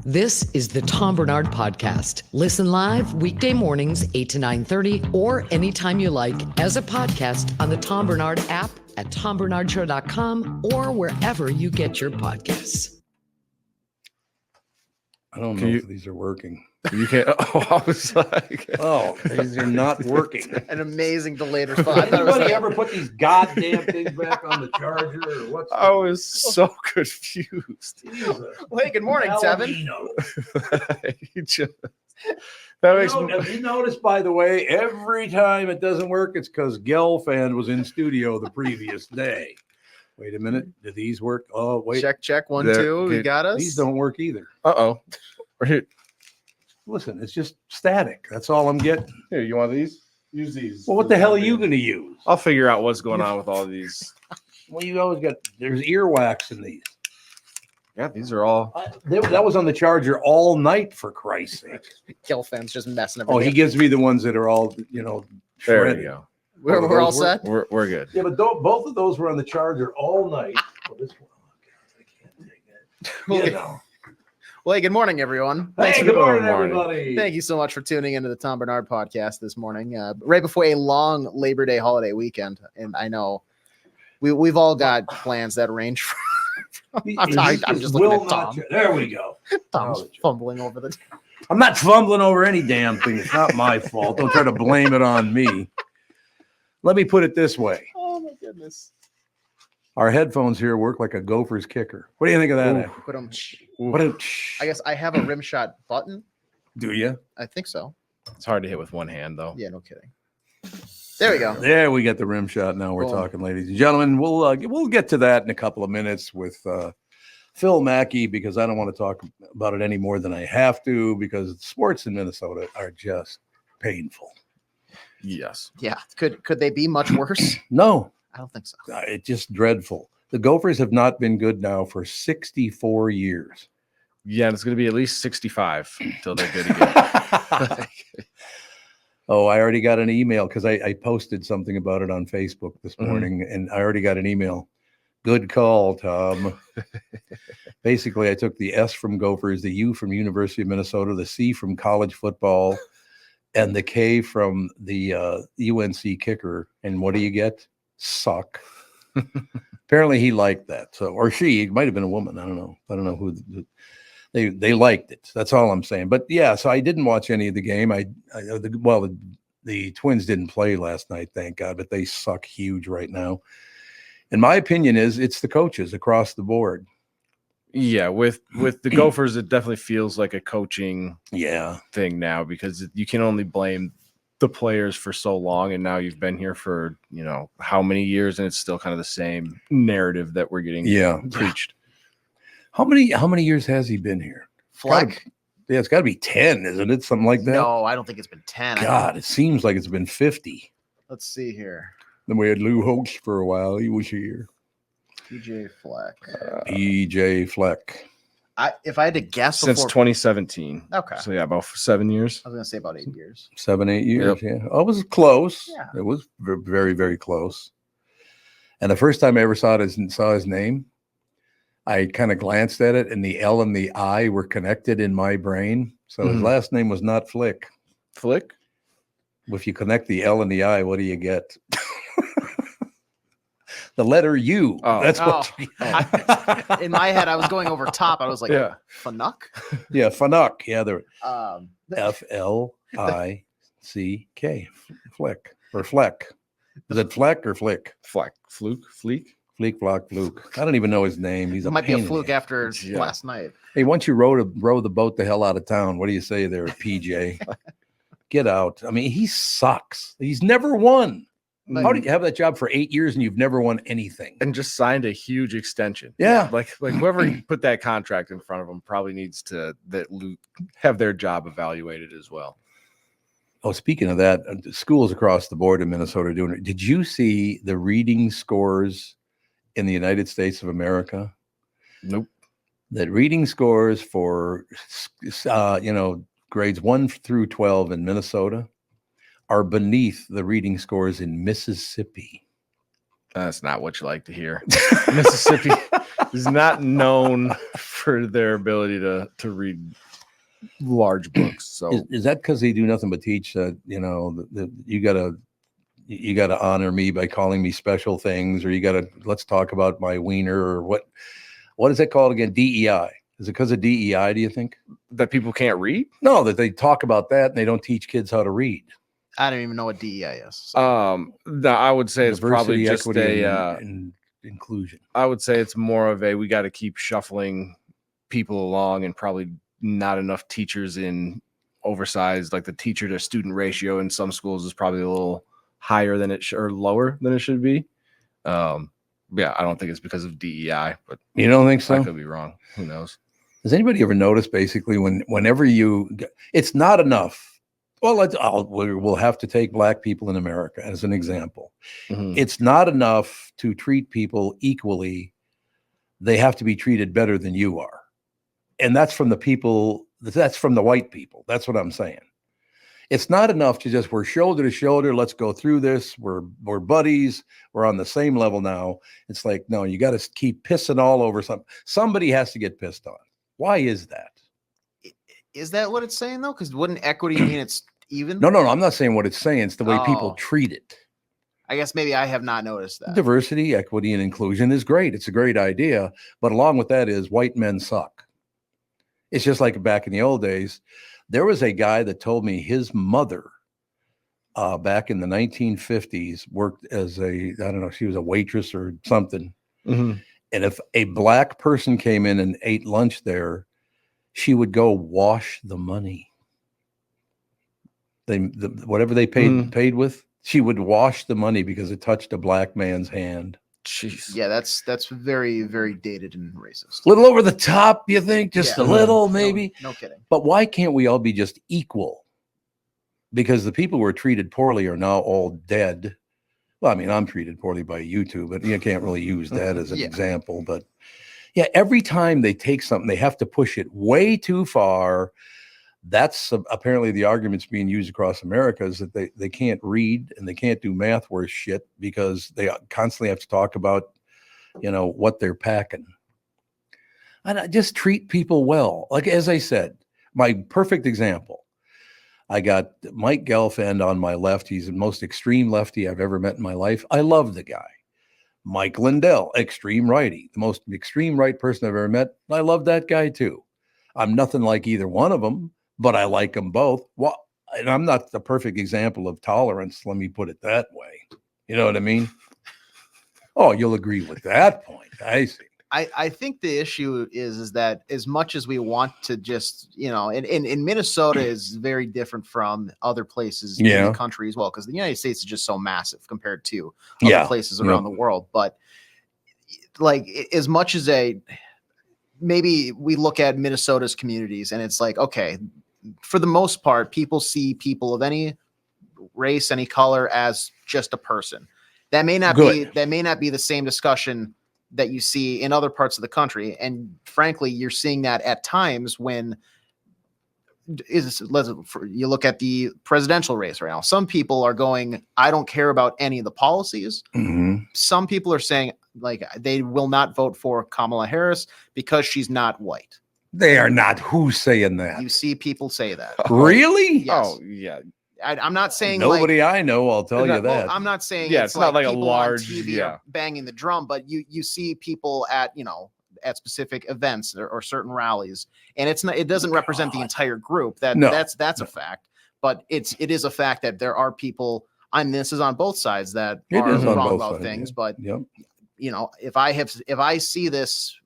This is the Tom Barnard Podcast. Listen live weekday mornings 8 to 9:30 or anytime you like as a podcast on the Tom Barnard app at tombarnardshow.com or wherever you get your podcasts. I don't know if these are working. You can't. Oh, I was like, these are not working. An amazing delayed response. Anybody ever put these goddamn things back on the charger or what's? I was so confused. Well, hey, good morning, Tevin. Have you noticed, by the way, every time it doesn't work, it's because Gelfand was in studio the previous day. Wait a minute. Do these work? Oh, wait. Check. 1, 2. You got us? These don't work either. Uh-oh. Listen, it's just static. That's all I'm getting. Here, you want these? Use these. Well, what the hell are you going to use? I'll figure out what's going on with all these. Well, you always got, there's earwax in these. Yeah, these are all. That was on the charger all night, for Christ's sake. Gelfand's just messing everything. Oh, he gives me the ones that are all, There shredded. we go. We're all set? We're good. Yeah, but both of those were on the charger all night. Oh, this one. I can't take it. Well, hey, good morning, everyone. Hey, good morning, everybody. Thank you so much for tuning into the Tom Barnard Podcast this morning, right before a long Labor Day holiday weekend. And I know we've all got plans that range from. I'm just looking at Tom. There we go. Tom's fumbling over the. I'm not fumbling over any damn thing. It's not my fault. Don't try to blame it on me. Let me put it this way. Oh, my goodness. Our headphones here work like a Gophers kicker. What do you think of that? I guess I have a rim shot button. Do you? I think so. It's hard to hit with one hand, though. Yeah, no kidding. There we go. There we get the rim shot. Now we're talking, ladies and gentlemen. We'll get to that in a couple of minutes with Phil Mackey, because I don't want to talk about it any more than I have to, because sports in Minnesota are just painful. Yes. Yeah. Could they be much worse? No. I don't think so. It's just dreadful. The Gophers have not been good now for 64 years. Yeah, it's going to be at least 65 until they're good again. Oh, I already got an email because I posted something about it on Facebook this morning, and I already got an email. Good call, Tom. Basically, I took the S from Gophers, the U from University of Minnesota, the C from college football, and the K from the UNC kicker. And what do you get? Suck. Apparently he liked that. So, or she, it might have been a woman. I don't know who they liked it. That's all I'm saying. But yeah, so I didn't watch any of the game. The Twins didn't play last night, thank God, but they suck huge right now. And my opinion is it's the coaches across the board. Yeah, with the Gophers, it definitely feels like a coaching thing now, because you can only blame the players for so long, and now you've been here for how many years, and it's still kind of the same narrative that we're getting preached. How many years has he been here? Fleck? It's got to be 10, isn't it? Something like that. No, I don't think it's been 10. God, it seems like it's been 50. Let's see here. Then we had Lou Holtz for a while. He was here. PJ Fleck. PJ Fleck. If I had to guess, since 2017. Okay. So yeah, about 7 years. I was going to say about 8 years. 7, 8 years. Yep. Yeah. Oh, it was close. Yeah. It was very, very close. And the first time I ever saw his name, I kind of glanced at it, and the L and the I were connected in my brain. So his last name was not Flick. Flick? If you connect the L and the I, what do you get? The letter U. Oh. That's what. In my head, I was going over top. I was like, Fanuck? Yeah, Fanuck. Yeah, they're Flick. Flick or Fleck. Is it Fleck or Flick? Fleck. Fluke? Fleek? Fleek, Flock, Fluke. I don't even know his name. It might be a fluke after last night. Hey, once you row the boat the hell out of town, what do you say there, PJ? Get out. I mean, he sucks. He's never won. How did you have that job for 8 years and you've never won anything? And just signed a huge extension. Yeah. Like whoever put that contract in front of him probably needs to have their job evaluated as well. Oh, speaking of that, schools across the board in Minnesota are doing it. Did you see the reading scores in the United States of America? Nope. That reading scores for, grades 1 through 12 in Minnesota are beneath the reading scores in Mississippi. That's not what you like to hear. Mississippi is not known for their ability to read large books. So is that because they do nothing but teach that, you gotta honor me by calling me special things, or let's talk about my wiener, or what is it called again? DEI. Is it because of DEI, do you think? that people can't read? No, that they talk about that and they don't teach kids how to read. I don't even know what DEI is. So. No, I would say it's probably just and inclusion. I would say it's more of we got to keep shuffling people along, and probably not enough teachers in oversized, like the teacher to student ratio in some schools is probably a little higher than or lower than it should be. I don't think it's because of DEI, but you don't think so? I could be wrong. Who knows? Has anybody ever noticed basically whenever it's not enough? Well, we'll have to take black people in America as an example. Mm-hmm. It's not enough to treat people equally. They have to be treated better than you are. And that's from the white people. That's what I'm saying. It's not enough to just, we're shoulder to shoulder. Let's go through this. We're buddies. We're on the same level now. It's like, no, you got to keep pissing all over something. Somebody has to get pissed on. Why is that? Is that what it's saying though? Because wouldn't equity mean it's even? No. I'm not saying what it's saying. It's the way people treat it. I guess maybe I have not noticed that. Diversity, equity, and inclusion is great. It's a great idea. But along with that is white men suck. It's just like back in the old days. There was a guy that told me his mother back in the 1950s worked as she was a waitress or something. Mm-hmm. And if a black person came in and ate lunch there, she would go wash the money. Whatever they paid with, she would wash the money because it touched a black man's hand. Jeez. Yeah, that's very, very dated and racist. A little over the top, you think? Just a little, maybe? No kidding. But why can't we all be just equal? Because the people who were treated poorly are now all dead. Well, I mean, I'm treated poorly by you two, but you can't really use that as an example. But yeah, every time they take something, they have to push it way too far. That's apparently the arguments being used across America, is that they can't read and they can't do math worth shit because they constantly have to talk about, what they're packing. And I just treat people well. Like, as I said, my perfect example, I got Mike Gelfand on my left. He's the most extreme lefty I've ever met in my life. I love the guy. Mike Lindell, extreme righty, the most extreme right person I've ever met. I love that guy too. I'm nothing like either one of them, but I like them both. Well, and I'm not the perfect example of tolerance. Let me put it that way. You know what I mean? Oh, you'll agree with that point. I see. I think the issue is that as much as we want to just, in Minnesota is very different from other places in the country as well, because the United States is just so massive compared to other places around the world. But like, as much as maybe we look at Minnesota's communities and it's like, okay, for the most part, people see people of any race, any color as just a person. That may not be the same discussion that you see in other parts of the country. And frankly, you're seeing that at times when you look at the presidential race right now. Some people are going, I don't care about any of the policies. Mm-hmm. Some people are saying like they will not vote for Kamala Harris because she's not white. They are not. Who's saying that? You see people say that. Really? Yes. Oh, yeah. I'm not saying nobody I know. I'll tell you that. Well, I'm not saying it's not like a large TV banging the drum, but you see people at at specific events or certain rallies, and it doesn't represent the entire group. That's a fact, but it is a fact that there are people. This is on both sides that are wrong about things, but if I see this.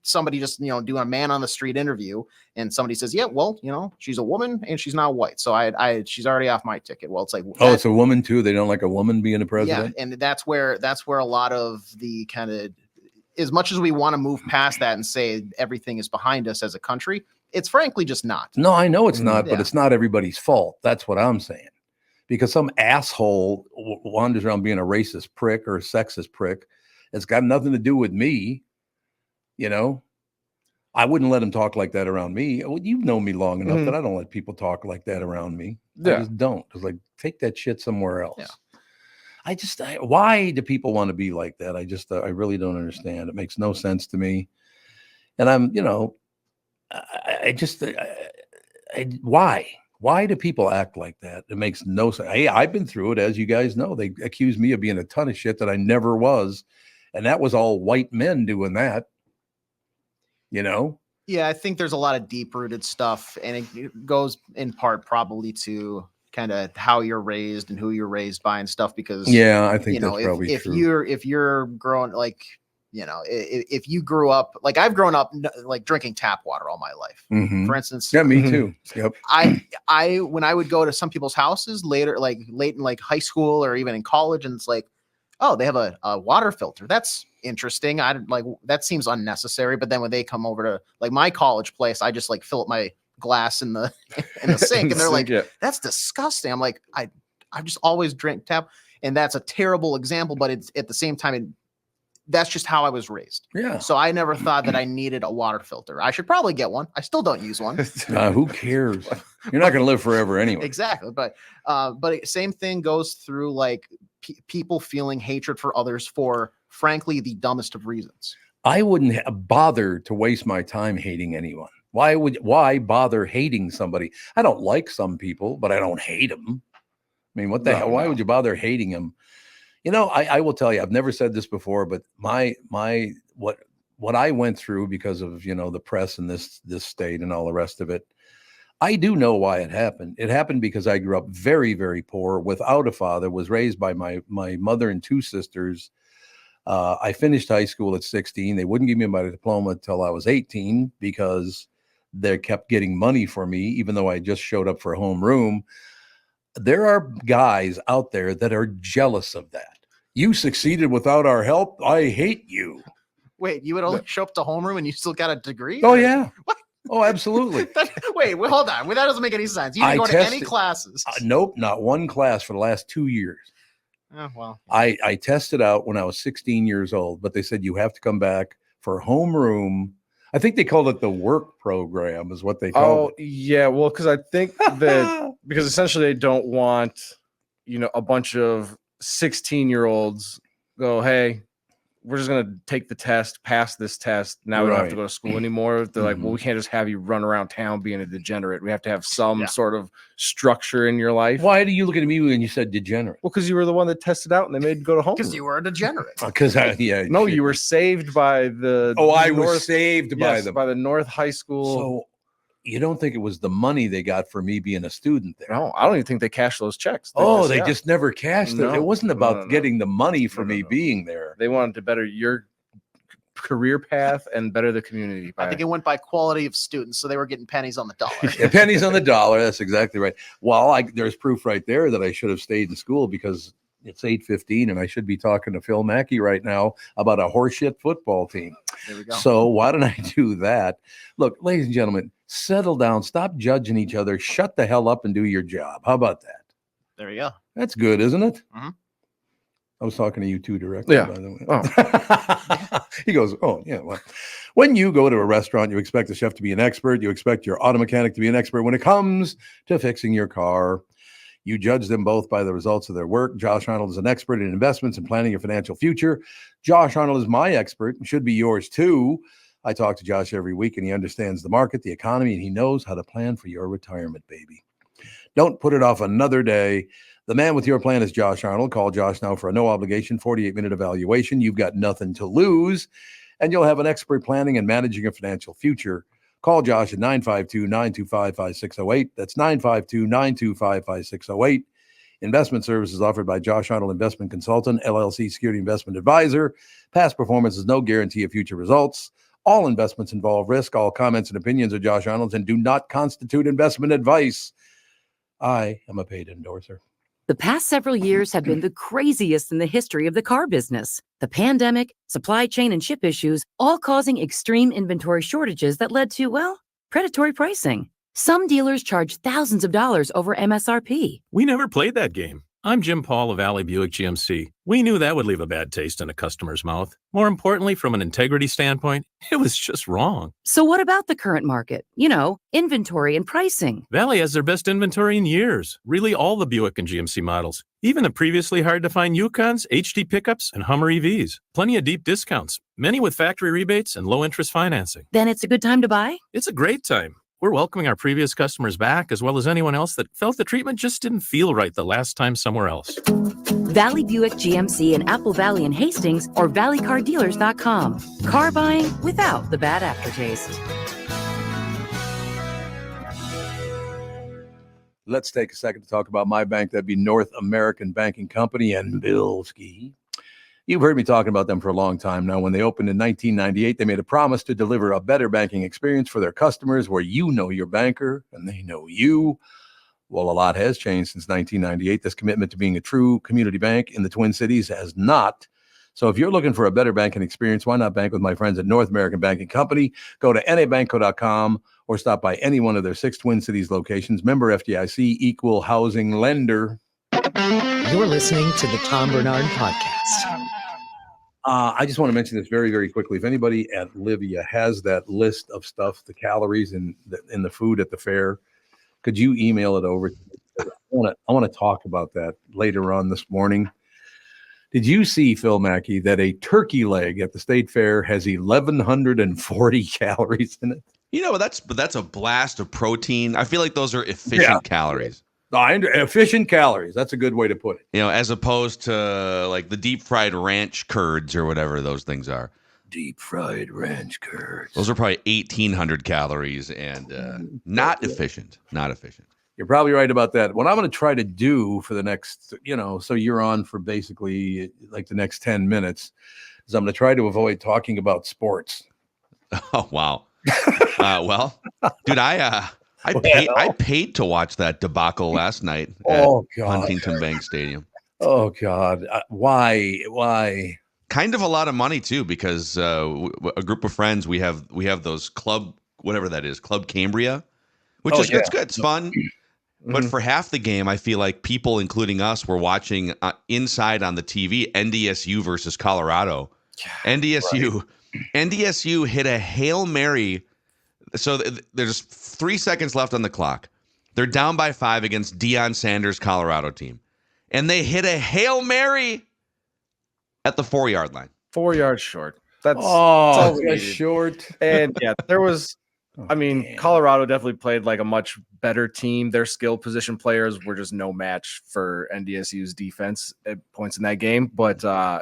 Somebody just doing a man on the street interview and somebody says, yeah, well, she's a woman and she's not white, so she's already off my ticket. Well, it's like, it's a woman too. They don't like a woman being a president. Yeah, and that's where a lot of the kind of, as much as we want to move past that and say everything is behind us as a country, it's frankly just not. No, I know it's not, but it's not everybody's fault. That's what I'm saying. Because some asshole wanders around being a racist prick or a sexist prick. It's got nothing to do with me. I wouldn't let him talk like that around me. You've known me long enough that I don't let people talk like that around me. I just don't. It's like, take that shit somewhere else. Yeah. why do people want to be like that? I really don't understand. It makes no sense to me. And I'm, why do people act like that? It makes no sense. Hey, I've been through it. As you guys know, they accuse me of being a ton of shit that I never was. And that was all white men doing that, Yeah, I think there's a lot of deep-rooted stuff, and it goes in part probably to kind of how you're raised and who you're raised by and stuff. Because I think that's probably true. If you're growing if you grew up like I've grown up like drinking tap water all my life, for instance. Yeah, me too. Yep. I when I would go to some people's houses later, like late in like high school or even in college, and it's like, oh, they have a water filter. That's interesting. That seems unnecessary. But then when they come over to like my college place, I just like fill up my glass in the sink, and they're like, that's disgusting. I'm like, I've just always drank tap, and that's a terrible example, but it's at the same time, that's just how I was raised. Yeah. So I never thought that I needed a water filter. I should probably get one. I still don't use one. Who cares? You're not going to live forever anyway. Exactly. But same thing goes through like people feeling hatred for others for, frankly, the dumbest of reasons. I wouldn't bother to waste my time hating anyone. Why bother hating somebody? I don't like some people, but I don't hate them. I mean, what the hell? Why would you bother hating them? I will tell you, I've never said this before, but what I went through because of, the press in this state and all the rest of it, I do know why it happened. It happened because I grew up very, very poor without a father, was raised by my mother and two sisters. I finished high school at 16. They wouldn't give me my diploma until I was 18 because they kept getting money for me, even though I just showed up for homeroom. There are guys out there that are jealous of that. You succeeded without our help. I hate you. Wait, you would only show up to homeroom and you still got a degree? Oh, yeah. What? Oh, absolutely. Wait, hold on. That doesn't make any sense. You didn't go to any classes. Nope, not one class for the last 2 years. Oh, well. I tested out when I was 16 years old, but they said you have to come back for homeroom. I think they called it the work program is what they called it. Oh, yeah. Well, because I think that because essentially they don't want, a bunch of 16-year-olds go, hey, we're just going to take the test, pass this test. Now we don't have to go to school anymore. They're like, well, we can't just have you run around town being a degenerate. We have to have some sort of structure in your life. Why do you look at me when you said degenerate? Well, because you were the one that tested out and they made you go to home. Because you were a degenerate. No, you were saved by the. Oh, I was saved by them. By the North High School. So you don't think it was the money they got for me being a student there? No, I don't even think they cashed those checks. They just never cashed it. It wasn't about getting the money for me being there. They wanted to better your career path and better the community. I think it went by quality of students, so they were getting pennies on the dollar. Yeah, pennies on the dollar. That's exactly right. Well, there's proof right there that I should have stayed in school because it's 8:15 and I should be talking to Phil Mackey right now about a horseshit football team. There we go. So why don't I do that? Look, ladies and gentlemen, settle down. Stop judging each other. Shut the hell up and do your job. How about that? There you go. That's good, isn't it? Mm-hmm. I was talking to you too directly, by the way. Oh. He goes, oh, yeah. Well, when you go to a restaurant, you expect the chef to be an expert. You expect your auto mechanic to be an expert when it comes to fixing your car. You judge them both by the results of their work. Josh Arnold is an expert in investments and planning your financial future. Josh Arnold is my expert and should be yours too. I talk to Josh every week and he understands the market, the economy, and he knows how to plan for your retirement, baby. Don't put it off another day. The man with your plan is Josh Arnold. Call Josh now for a no obligation 48-minute evaluation. You've got nothing to lose and you'll have an expert planning and managing a financial future. Call Josh at 952-925-5608. That's 952-925-5608. Investment services offered by Josh Arnold Investment Consultant, LLC Security Investment Advisor. Past performance is no guarantee of future results. All investments involve risk. All comments and opinions are Josh Arnold's and do not constitute investment advice. I am a paid endorser. The past several years have been the craziest in the history of the car business. The pandemic, supply chain and chip issues, all causing extreme inventory shortages that led to, predatory pricing. Some dealers charge thousands of dollars over MSRP. We never played that game. I'm Jim Paul of Valley Buick GMC. We knew that would leave a bad taste in a customer's mouth. More importantly, from an integrity standpoint, it was just wrong. So what about the current market? You know, inventory and pricing. Valley has their best inventory in years. Really all the Buick and GMC models. Even the previously hard-to-find Yukons, HD pickups, and Hummer EVs. Plenty of deep discounts. Many with factory rebates and low-interest financing. Then it's a good time to buy? It's a great time. We're welcoming our previous customers back, as well as anyone else that felt the treatment just didn't feel right the last time somewhere else. Valley Buick GMC in Apple Valley and Hastings or valleycardealers.com. Car buying without the bad aftertaste. Let's take a second to talk about my bank. That'd be North American Banking Company and Bilski. You've heard me talking about them for a long time now. When they opened in 1998, they made a promise to deliver a better banking experience for their customers where you know your banker and they know you. Well, a lot has changed since 1998. This commitment to being a true community bank in the Twin Cities has not. So if you're looking for a better banking experience, why not bank with my friends at North American Banking Company? Go to nabanco.com or stop by any one of their 6 Twin Cities locations. Member FDIC, equal housing lender. You're listening to the Tom Barnard Podcast. I just want to mention this very, very quickly. If anybody at Livia has that list of stuff, the calories in the food at the fair, could you email it over? I want to talk about that later on this morning. Did you see, Phil Mackey, that a turkey leg at the state fair has 1,140 calories in it? You know, but that's a blast of protein. I feel like those are efficient calories. Efficient calories. That's a good way to put it. You know, as opposed to like the deep fried ranch curds or whatever those things are. Deep fried ranch curds. Those are probably 1,800 calories and not efficient. Not efficient. You're probably right about that. What I'm going to try to do for the next, so you're on for basically like the next 10 minutes, is I'm going to try to avoid talking about sports. Oh, wow. Well, dude, I paid to watch that debacle last night at Huntington Bank Stadium. Oh, God. Why? Kind of a lot of money, too, because a group of friends, we have those club, whatever that is, Club Cambria, which is it's good. It's fun. But for half the game, I feel like people, including us, were watching inside on the TV NDSU versus Colorado. NDSU hit a Hail Mary. So there's 3 seconds left on the clock. They're down by 5 against Deion Sanders' Colorado team. And they hit a Hail Mary at the 4-yard line. 4 yards short. That's short. And there was, Colorado definitely played like a much better team. Their skill position players were just no match for NDSU's defense at points in that game. But so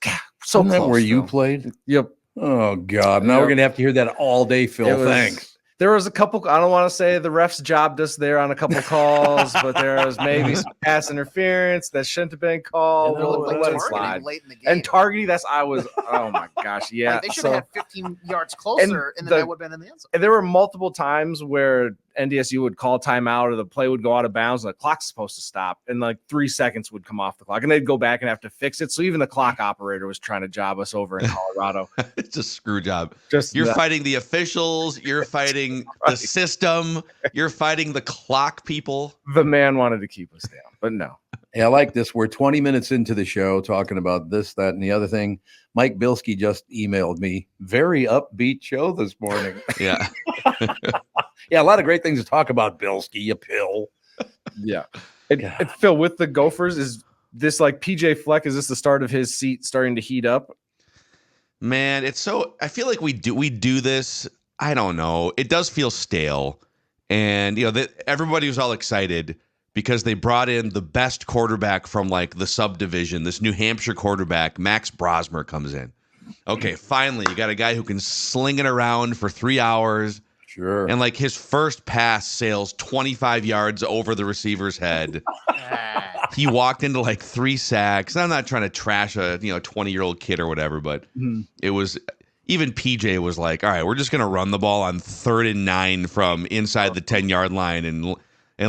close. That where you played? Yep. Oh, God. Now we're going to have to hear that all day, Phil. Thanks. There was a couple, I don't want to say the refs jobbed us there on a couple calls, but there was maybe some pass interference that shouldn't have been called. Late in the game. And targeting, oh my gosh, yeah. Like they should have had 15 yards closer, and then that would have been in the end zone. And there were multiple times where NDSU would call timeout or the play would go out of bounds and the clock's supposed to stop and like 3 seconds would come off the clock and they'd go back and have to fix it. So even the clock operator was trying to job us over in Colorado. It's a screw job. You're fighting the officials. You're fighting the system. You're fighting the clock people. The man wanted to keep us down, but no. Hey, I like this. We're 20 minutes into the show talking about this, that, and the other thing. Mike Bilski just emailed me. Very upbeat show this morning. Yeah. Yeah, a lot of great things to talk about, Bilski, you pill. Yeah. And Phil, with the Gophers, is this like PJ Fleck? Is this the start of his seat starting to heat up? Man, I feel like we do this. I don't know. It does feel stale. And, everybody was all excited because they brought in the best quarterback from like the subdivision. This New Hampshire quarterback, Max Brosmer, comes in. Okay, finally, you got a guy who can sling it around for 3 hours. Sure. And like his first pass sails 25 yards over the receiver's head. He walked into like 3 sacks. I'm not trying to trash a 20-year-old kid or whatever, but it was even PJ was like, all right, we're just gonna run the ball on 3rd and 9 from inside the 10-yard line and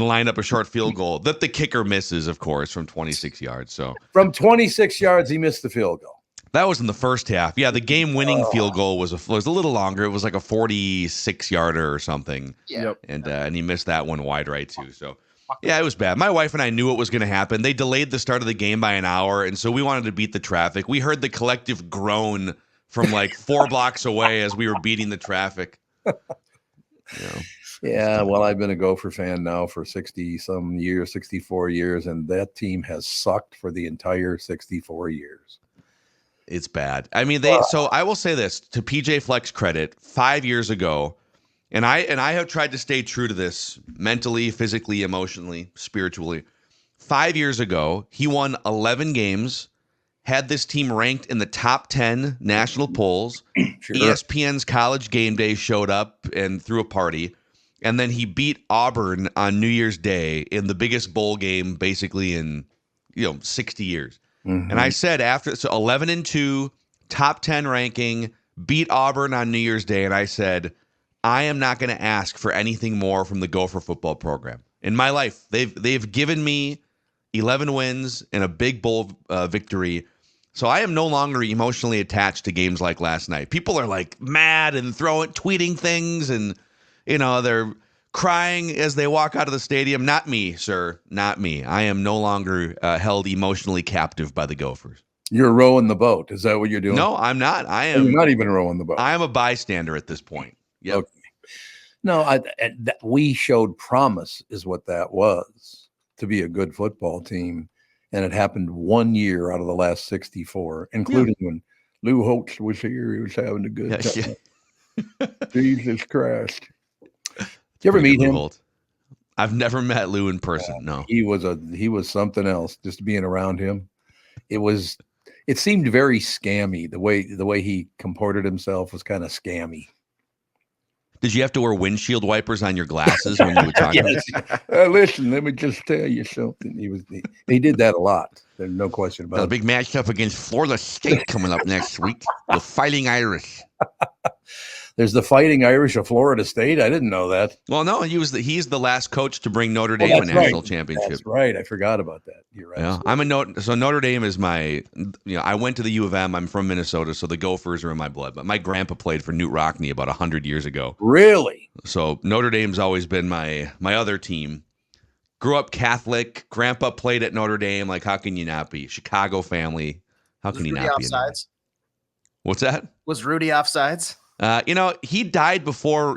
line up a short field goal that the kicker misses, of course, from 26 yards. So from 26 yards, he missed the field goal. That was in the first half. Yeah, the game-winning field goal was a little longer. It was like a 46-yarder or something. Yeah. And he missed that one wide right too. So Yeah, it was bad. My wife and I knew what was going to happen. They delayed the start of the game by an hour, and so we wanted to beat the traffic. We heard the collective groan from like 4 blocks away as we were beating the traffic. Yeah, well, I've been a Gopher fan now for 60-some years, 64 years, and that team has sucked for the entire 64 years. It's bad. I mean, so I will say this to PJ Fleck's credit, 5 years ago, and I have tried to stay true to this mentally, physically, emotionally, spiritually. 5 years ago, he won 11 games, had this team ranked in the top 10 national polls. Sure. ESPN's College Game Day showed up and threw a party, and then he beat Auburn on New Year's Day in the biggest bowl game basically in 60 years. Mm-hmm. And I said 11-2, top 10 ranking, beat Auburn on New Year's Day, and I said, I am not going to ask for anything more from the Gopher football program. In my life, they've given me 11 wins and a big bowl victory. So I am no longer emotionally attached to games like last night. People are like mad and tweeting things, and they're crying as they walk out of the stadium. Not me, sir. Not me. I am no longer held emotionally captive by the Gophers. You're rowing the boat. Is that what you're doing? No, I'm not. You're not even rowing the boat. I am a bystander at this point. Yep. Okay. No, we showed promise is what that was, to be a good football team. And it happened 1 year out of the last 64, including when Lou Holtz was here. He was having a good time. Yeah. Jesus Christ. Did you ever meet him? I've never met Lou in person. No. He was something else. Just being around him. It seemed very scammy. The way he comported himself was kind of scammy. Did you have to wear windshield wipers on your glasses when you would talk? Yes. Listen, let me just tell you something. He did that a lot. There's no question about it. A big matchup against Florida State coming up next week. The Fighting Irish. There's the Fighting Irish of Florida State. I didn't know that. Well, no, he's the last coach to bring Notre Dame a national championship. That's right. I forgot about that. You're right. Yeah, so Notre Dame is my. I went to the U of M. I'm from Minnesota, so the Gophers are in my blood. But my grandpa played for Newt Rockne about 100 years ago. Really? So Notre Dame's always been my other team. Grew up Catholic. Grandpa played at Notre Dame. Like, how can you not be? Chicago family. How can you not be? Offsides? What's that? Was Rudy offsides? He died before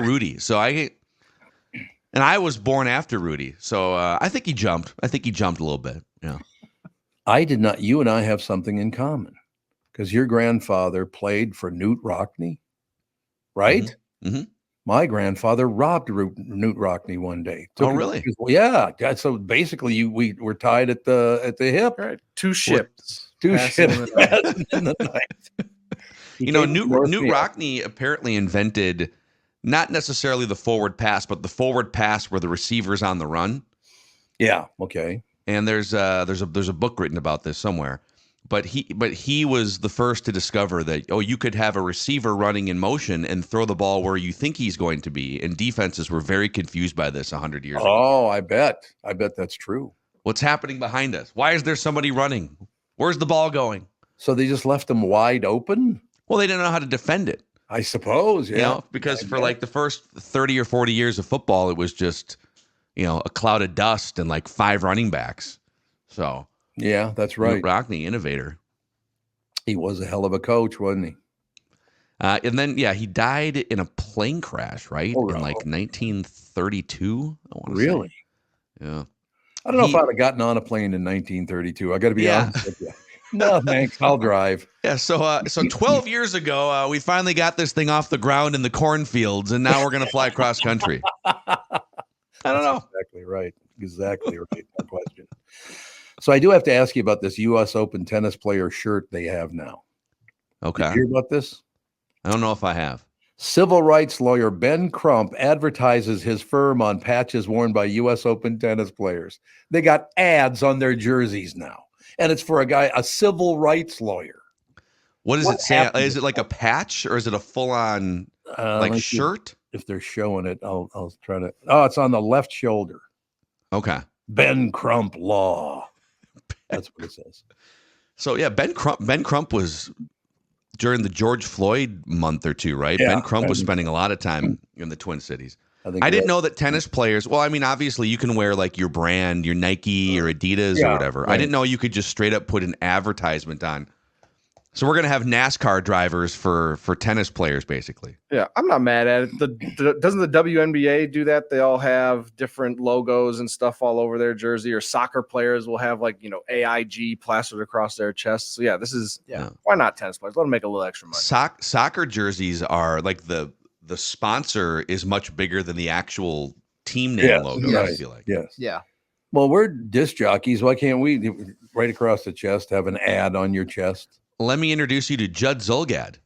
Rudy. So I was born after Rudy. So I think he jumped. I think he jumped a little bit. Yeah. I did not. You and I have something in common because your grandfather played for Newt Rockne, right? Mm-hmm. Mm-hmm. My grandfather robbed Newt Rockne one day. Really? Yeah. So basically, we were tied at the hip. All right. Two ships. In the night. Newt Rockne apparently invented not necessarily the forward pass, but the forward pass where the receiver's on the run. Yeah. Okay. And there's a book written about this somewhere. But he was the first to discover that you could have a receiver running in motion and throw the ball where you think he's going to be. And defenses were very confused by this 100 years ago. Oh, I bet that's true. What's happening behind us? Why is there somebody running? Where's the ball going? So they just left them wide open? Well, they didn't know how to defend it. I suppose, yeah. Because for like the first 30 or 40 years of football, it was just, a cloud of dust and like 5 running backs. So, yeah, that's right. Rockne, innovator. He was a hell of a coach, wasn't he? And then, he died in a plane crash, right? In like 1932, I want to say. Really? Yeah. I don't know if I'd have gotten on a plane in 1932. I got to be honest with you. No, thanks. I'll drive. Yeah. So 12 years ago, we finally got this thing off the ground in the cornfields, and now we're going to fly cross country. I don't know. Exactly right. Exactly right. No question. So I do have to ask you about this U.S. Open tennis player shirt they have now. Okay. Did you hear about this? I don't know if I have. Civil rights lawyer Ben Crump advertises his firm on patches worn by U.S. Open tennis players. They got ads on their jerseys now. And it's for a civil rights lawyer. What does it say? Is it like a patch or is it a full-on shirt? If they're showing it, I'll try to. Oh, it's on the left shoulder. Okay. Ben Crump Law. That's what it says. So yeah, Ben Crump was during the George Floyd month or two, right? Yeah, Ben Crump was spending a lot of time in the Twin Cities. I didn't know that tennis players, well, I mean, obviously you can wear like your brand, your Nike or Adidas or whatever. Right. I didn't know you could just straight up put an advertisement on. So we're going to have NASCAR drivers for tennis players, basically. Yeah, I'm not mad at it. Doesn't the WNBA do that? They all have different logos and stuff all over their jersey, or soccer players will have like, AIG plastered across their chests. So yeah, this is, why not tennis players? Let them make a little extra money. Soccer jerseys are like the sponsor is much bigger than the actual team name logo. Right. I feel like. Yes. Yeah. Well, we're disc jockeys. Why can't we right across the chest have an ad on your chest? Let me introduce you to Judd Zulgad.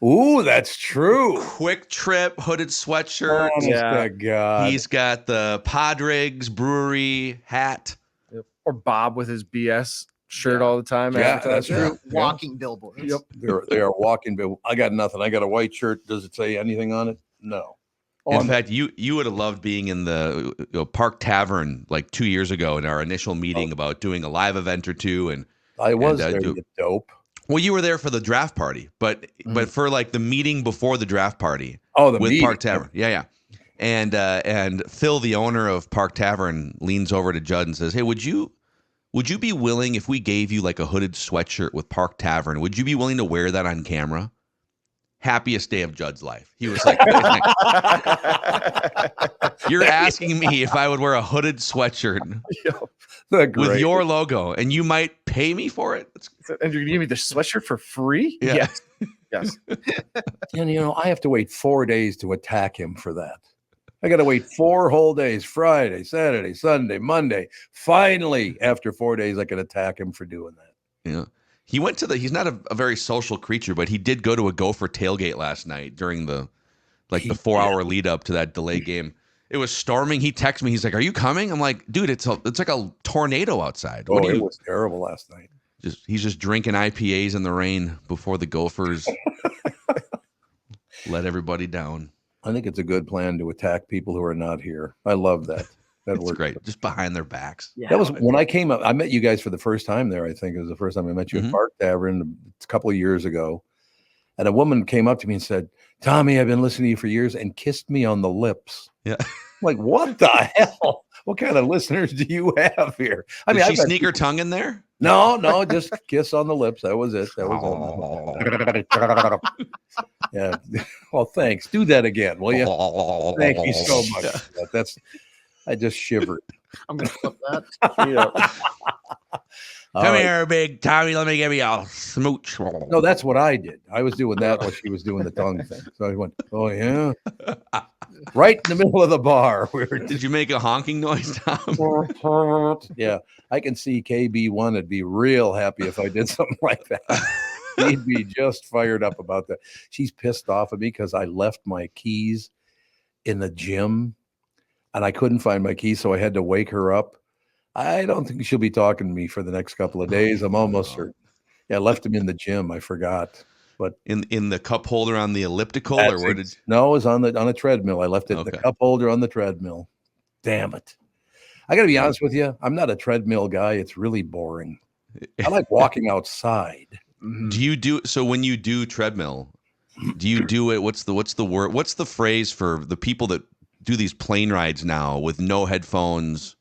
Ooh, that's true. Quick Trip hooded sweatshirt. That guy. He's got the Padres Brewery hat. Or Bob with his BS shirt all the time. Yeah, that's true. Walking billboards. Yep. They are walking. I got nothing. I got a white shirt. Does it say anything on it? No. In fact, you would have loved being in the Park Tavern like 2 years ago in our initial meeting about doing a live event or two. And I was there. You dope. Well, you were there for the draft party, but for like the meeting before the draft party. With meeting. Park Tavern. Yeah. And Phil, the owner of Park Tavern, leans over to Judd and says, "Hey, would you be willing, if we gave you like a hooded sweatshirt with Park Tavern, would you be willing to wear that on camera?" Happiest day of Judd's life. He was like, "You're asking me if I would wear a hooded sweatshirt with your logo, and you might pay me for it?" And you're going to give me the sweatshirt for free? Yeah. Yes. And I have to wait 4 days to attack him for that. I got to wait 4 whole days: Friday, Saturday, Sunday, Monday. Finally, after 4 days, I can attack him for doing that. Yeah. He went to he's not a very social creature, but he did go to a Gopher tailgate last night during the 4-hour lead up to that delay game. It was storming. He texted me. He's like, "Are you coming?" I'm like, "Dude, it's like a tornado outside." It was terrible last night. He's just drinking IPAs in the rain before the Gophers let everybody down. I think it's a good plan to attack people who are not here. I love that. That's great. Just behind their backs. Yeah. That was when I came up. I met you guys for the first time there. I think it was the first time I met you at Park Tavern a couple of years ago. And a woman came up to me and said, "Tommy, I've been listening to you for years," and kissed me on the lips. Yeah. I'm like, what the hell? What kind of listeners do you have here? Did she sneak her tongue in there? No, just kiss on the lips. That was it. That was it. Yeah. Well, thanks. Do that again, will you? Thank you so much. I just shivered. I'm going to flip that. Come here, big Tommy. Let me give you a smooch. No, that's what I did. I was doing that while she was doing the tongue thing. So I went, "Oh, yeah." Right in the middle of the bar. Did you make a honking noise, Tom? Yeah. I can see KB1 would be real happy if I did something like that. He'd be just fired up about that. She's pissed off at me because I left my keys in the gym. And I couldn't find my keys, so I had to wake her up. I don't think she'll be talking to me for the next couple of days. I'm almost certain. Yeah, I left them in the gym. I forgot. But in the cup holder on the elliptical, or where did? No, it was on a treadmill. I left it in the cup holder on the treadmill. Damn it! I got to be honest with you. I'm not a treadmill guy. It's really boring. I like walking outside. Do you do so when you do treadmill? Do you do it? What's the word? What's the phrase for the people that do these plane rides now with no headphones?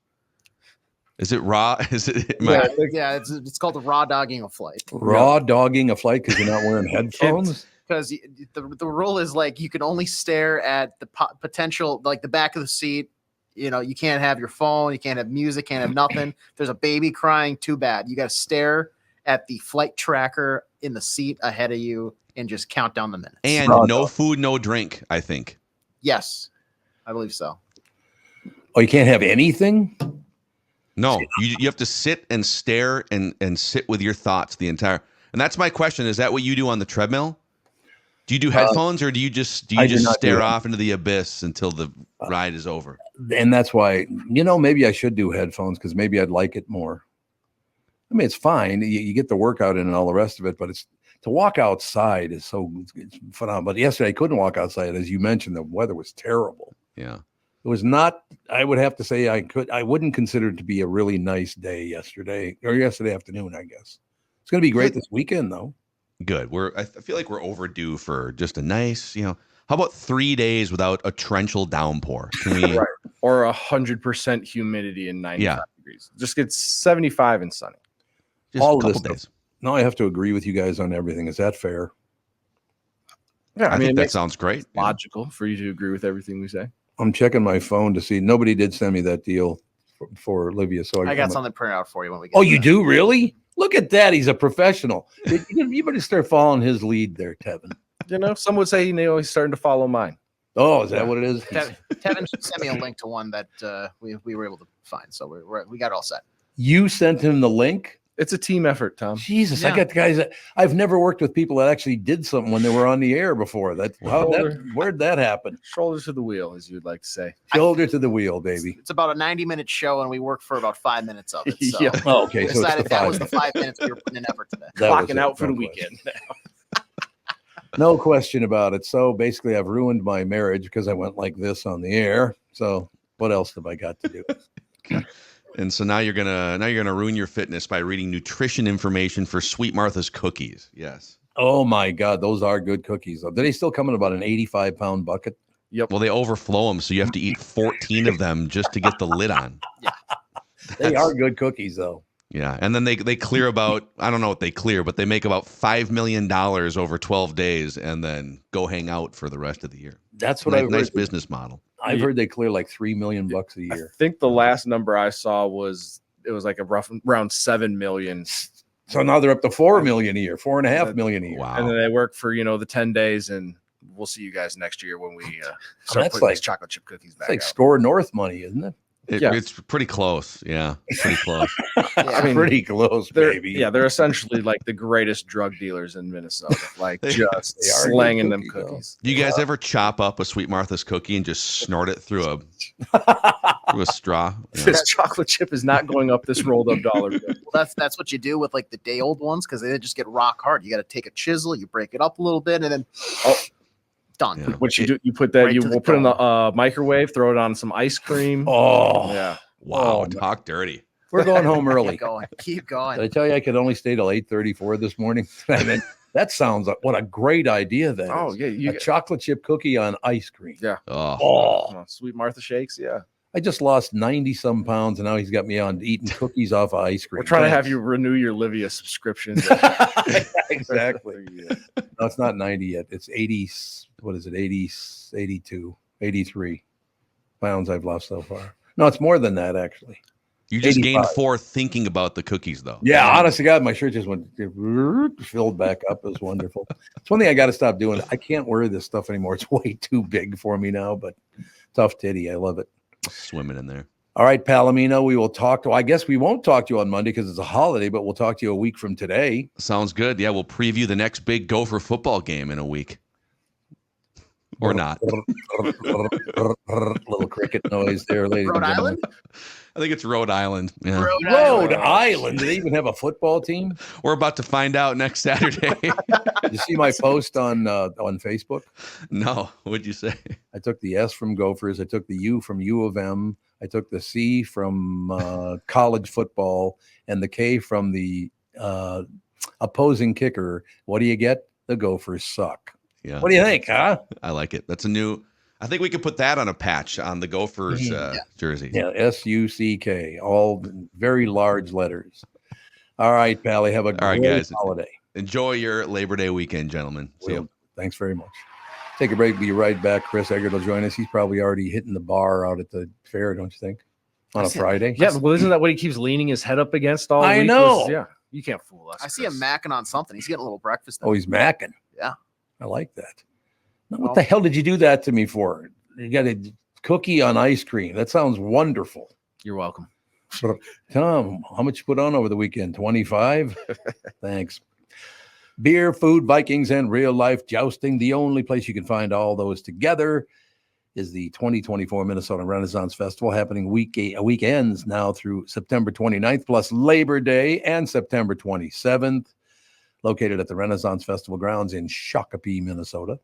Is it raw? Is it? It's called the raw dogging a flight. Raw dogging a flight because you're not wearing headphones. Because the rule is like you can only stare at the potential, like the back of the seat. You can't have your phone, you can't have music, can't have nothing. If there's a baby crying, too bad. You got to stare at the flight tracker in the seat ahead of you and just count down the minutes. And no food, no drink. I think. Yes. I believe so. Oh, you can't have anything? No, you have to sit and stare and sit with your thoughts the entire. And that's my question. Is that what you do on the treadmill? Do you do headphones or do you just stare off into the abyss until the ride is over? And that's why, maybe I should do headphones because maybe I'd like it more. I mean, it's fine. You get the workout in and all the rest of it, but to walk outside is it's phenomenal. But yesterday I couldn't walk outside. As you mentioned, the weather was terrible. Yeah. It was not, I would have to say I wouldn't consider it to be a really nice day yesterday afternoon, I guess. It's going to be great this weekend though. Good. I feel like we're overdue for just a nice, how about 3 days without a torrential downpour? Can we? Right. Or 100% humidity and 95 Yeah. degrees. Just get 75 and sunny. Just All a of couple this days. stuff. No, I have to agree with you guys on everything. Is that fair? Yeah, I think it that makes sounds great. Yeah. logical for you to agree with everything we say. I'm checking my phone to see. Nobody did send me that deal for Olivia. So I got I'm- something printed out for you when we get Oh, to you that. do? Really? Look at that. He's a professional. You better start following his lead there, Tevin. Some would say he's starting to follow mine. Oh, is that what it is? Tevin sent me a link to one that we were able to find. So we got it all set. You sent him the link? It's a team effort, Tom. Jesus, I Yeah. got guys that I've never worked with people that actually did something when they were on the air before. Where'd that happen? Shoulder to the wheel, as you'd like to say. Shoulder to the wheel, baby. It's about a 90-minute show, and we worked for about 5 minutes of it. So Yeah. Oh, okay. So it's decided the that 5 was the 5 minutes we were putting in effort today. That was Clocking it. out for No the question. weekend. No question about it. So basically, I've ruined my marriage because I went like this on the air. So what else have I got to do? And so now you're gonna ruin your fitness by reading nutrition information for Sweet Martha's cookies. Yes. Oh my God, those are good cookies. Do they still come in about an 85-pound bucket? Well, they overflow them, so you have to eat 14 of them just to get the lid on. They are good cookies, though. Yeah, and then they clear about, I don't know what they clear, but they make about $5 million over 12 days and then go hang out for the rest of the year. That's what Nice, I've nice heard. business model. I've heard they clear like $3 million a I year. think the last number I saw was like around 7 million. So now they're up to 4 million a year, 4.5 million a year. Wow. And then they work for, the 10 days, and we'll see you guys next year when we start that's putting like- these chocolate chip cookies It's back like out. SKOR North money, isn't it? Yeah. It's pretty close. Yeah, pretty close. I mean, pretty close, baby. They're essentially like the greatest drug dealers in Minnesota, like just They are good slanging them cookies, though. cookies. Do you guys ever chop up a Sweet Martha's cookie and just snort it through a straw? Yeah. This chocolate chip is not going up this rolled up dollar bill. Well, that's what you do with like the day old ones because they just get rock hard. You got to take a chisel, you break it up a little bit, and then done. Yeah. What you do, you put that, Right to we'll the put it in the dome. microwave, throw it on some ice cream. Oh, Yeah. Wow, Oh, talk dirty. we're going home early. Keep going. Keep Did going. I tell you I could only stay till 8:34 this morning? I mean, that sounds like what a great idea that Oh, is. yeah. A chocolate chip cookie on ice cream. Yeah. Oh, Oh, Sweet Martha shakes. Yeah. I just lost 90-some pounds, and now he's got me on eating cookies off of ice cream. We're trying to have Thanks. you renew your Livia subscription. Exactly. No, it's not 90 yet. It's 80. What is it? 80, 82, 83 pounds I've lost so far. No, it's more than that, actually. you just gained 85. 4 thinking about the cookies, though. Yeah, honest to God, my shirt just went filled back up. It was wonderful. It's one thing I got to stop doing. I can't wear this stuff anymore. It's way too big for me now, but tough titty. I love it. Swimming in there. All right, Palomino, we will talk to, I guess we won't talk to you on Monday because it's a holiday, but we'll talk to you a week from today. Sounds good. Yeah, we'll preview the next big Gopher football game in a week. Or not. Little cricket noise there, ladies Rhode and gentlemen. Island? I think it's Rhode Island. Yeah. Rhode Island. Do they even have a football team? We're about to find out next Saturday. You see my post on Facebook? No, what'd you say? I took the S from Gophers. I took the U from U of M. I took the C from college football and the K from the opposing kicker. What do you get? The Gophers suck. Yeah. What do you think, huh? I like it. That's a new. I think we could put that on a patch on the Gophers jersey. Yeah, SUCK, all very large letters. All right, Pally, have a All right, great guys. holiday. Enjoy your Labor Day weekend, gentlemen. See you. Thanks very much. Take a break. Be right back. Chris Egert will join us. He's probably already hitting the bar out at the fair, don't you think? On a Friday. Yeah. Well, isn't that what he keeps leaning his head up against all I week? know. Yeah. You can't fool us. I see him Chris. macking on something. He's getting a little breakfast. Oh, he's macking. Yeah. I like that. Now, Well- what the hell did you do that to me for? You got a cookie on ice cream. That sounds wonderful. You're welcome. Tom, how much you put on over the weekend? 25? Thanks. Beer, food, Vikings, and real life jousting. The only place you can find all those together is the 2024 Minnesota Renaissance Festival, happening weekends now through September 29th, plus Labor Day and September 27th, located at the Renaissance Festival grounds in Shakopee, Minnesota.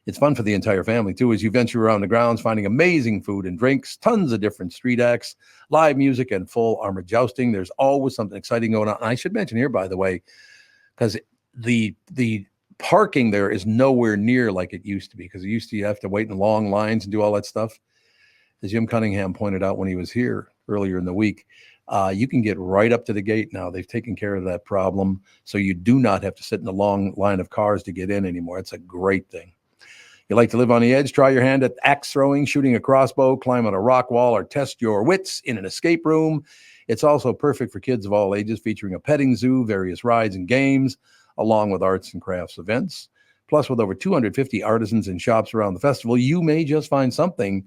It's fun for the entire family, too, as you venture around the grounds, finding amazing food and drinks, tons of different street acts, live music, and full armor jousting. There's always something exciting going on. And I should mention here, by the way, because the parking there is nowhere near like it used to be, because you have to wait in long lines and do all that stuff. As Jim Cunningham pointed out when he was here earlier in the week, you can get right up to the gate now. They've taken care of that problem, so you do not have to sit in a long line of cars to get in anymore. It's a great thing. You like to live on the edge? Try your hand at axe throwing, shooting a crossbow, climb on a rock wall, or test your wits in an escape room. It's also perfect for kids of all ages, featuring a petting zoo, various rides and games, along with arts and crafts events. Plus, with over 250 artisans and shops around the festival, you may just find something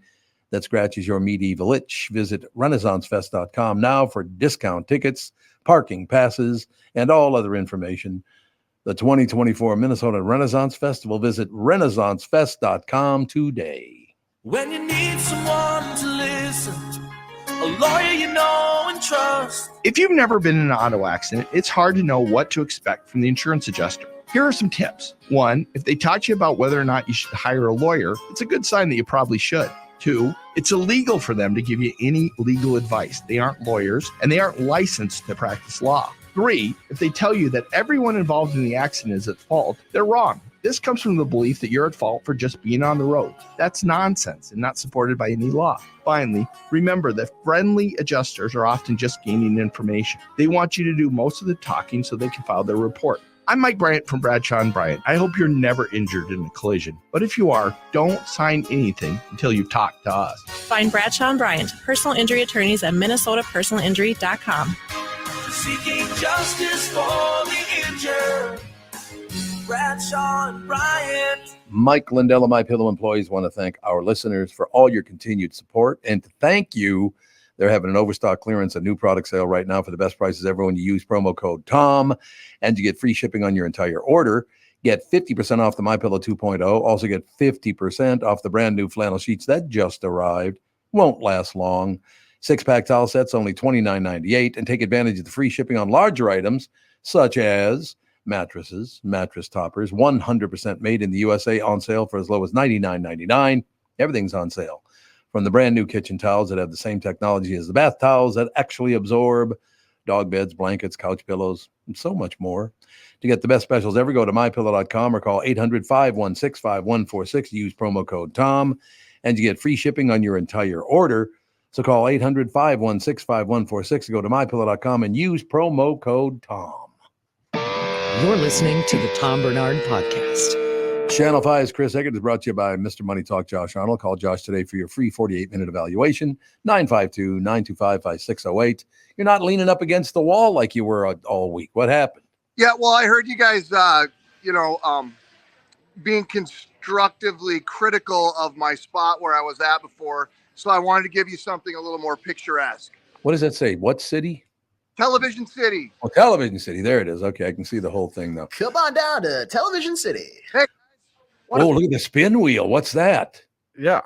that scratches your medieval itch. Visit RenaissanceFest.com now for discount tickets, parking passes, and all other information. The 2024 Minnesota Renaissance Festival. Visit RenaissanceFest.com today. When you need someone to listen, a lawyer you know and trust. If you've never been in an auto accident, it's hard to know what to expect from the insurance adjuster. Here are some tips. 1, if they taught you about whether or not you should hire a lawyer, it's a good sign that you probably should. 2, it's illegal for them to give you any legal advice. They aren't lawyers and they aren't licensed to practice law. 3, if they tell you that everyone involved in the accident is at fault, they're wrong. This comes from the belief that you're at fault for just being on the road. That's nonsense and not supported by any law. Finally, remember that friendly adjusters are often just gaining information. They want you to do most of the talking so they can file their report. I'm Mike Bryant from Bradshaw & Bryant. I hope you're never injured in a collision. But if you are, don't sign anything until you've talked to us. Find Bradshaw & Bryant, personal injury attorneys at minnesotapersonalinjury.com. Seeking justice for the injured. Bradshaw and Bryant. Mike Lindell of MyPillow employees want to thank our listeners for all your continued support. And to thank you, they're having an overstock clearance, a new product sale right now for the best prices ever when you use promo code TOM, and you get free shipping on your entire order. Get 50% off the MyPillow 2.0. Also get 50% off the brand new flannel sheets that just arrived. Won't last long. 6-pack towel sets, only $29.98, and take advantage of the free shipping on larger items such as mattresses, mattress toppers, 100% made in the USA, on sale for as low as $99.99. Everything's on sale. From the brand new kitchen towels that have the same technology as the bath towels that actually absorb, dog beds, blankets, couch pillows, and so much more. To get the best specials ever, go to mypillow.com or call 800-516-5146. Use promo code TOM, and you get free shipping on your entire order. So call 800-516-5146 or go to mypillow.com and use promo code TOM. You're listening to the Tom Barnard Podcast. Channel 5's Chris Egert is brought to you by Mr. Money Talk Josh Arnold. Call Josh today for your free 48-minute evaluation, 952-925-5608. You're not leaning up against the wall like you were all week. What happened? Yeah, well, I heard you guys, being constructively critical of my spot where I was at before, so I wanted to give you something a little more picturesque. What does that say? What city? Television City. Oh, Television City. There it is. Okay, I can see the whole thing now. Come on down to Television City. Hey, oh, look at the spin wheel. What's that? Yeah.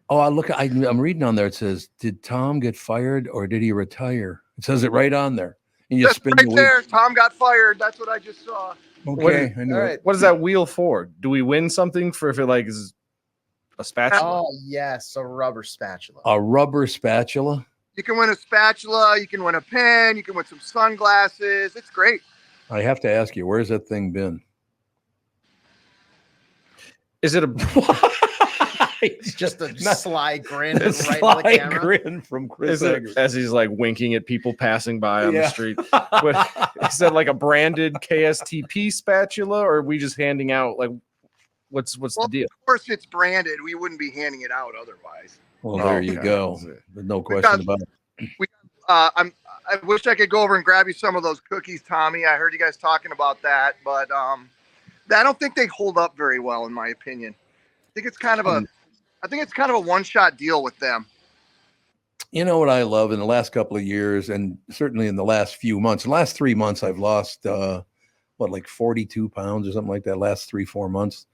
Oh, I'm reading on there. It says, did Tom get fired or did he retire? It says it right on there. And you that's spin right the there. Tom got fired. That's what I just saw. Okay, I knew all it. right. What is that wheel for? Do we win something for if it like is a spatula? Oh, yes, a rubber spatula. A rubber spatula? You can win a spatula. You can win a pen. You can win some sunglasses. It's great. I have to ask you, where's that thing been? Is it a It's just a sly grin right sly on the camera. grin from Chris Egert. as he's like winking at people passing by on the street? Is that like a branded KSTP spatula, or are we just handing out like what's the deal? Of course, it's branded. We wouldn't be handing it out otherwise. Well, there you go. There's no question about it. I wish I could go over and grab you some of those cookies, Tommy. I heard you guys talking about that, but I don't think they hold up very well, in my opinion. I think it's kind of a one-shot deal with them. You know what I love in the last couple of years, and certainly in the last few months, the last 3 months, I've lost, like 42 pounds or something like that, last 3-4 months.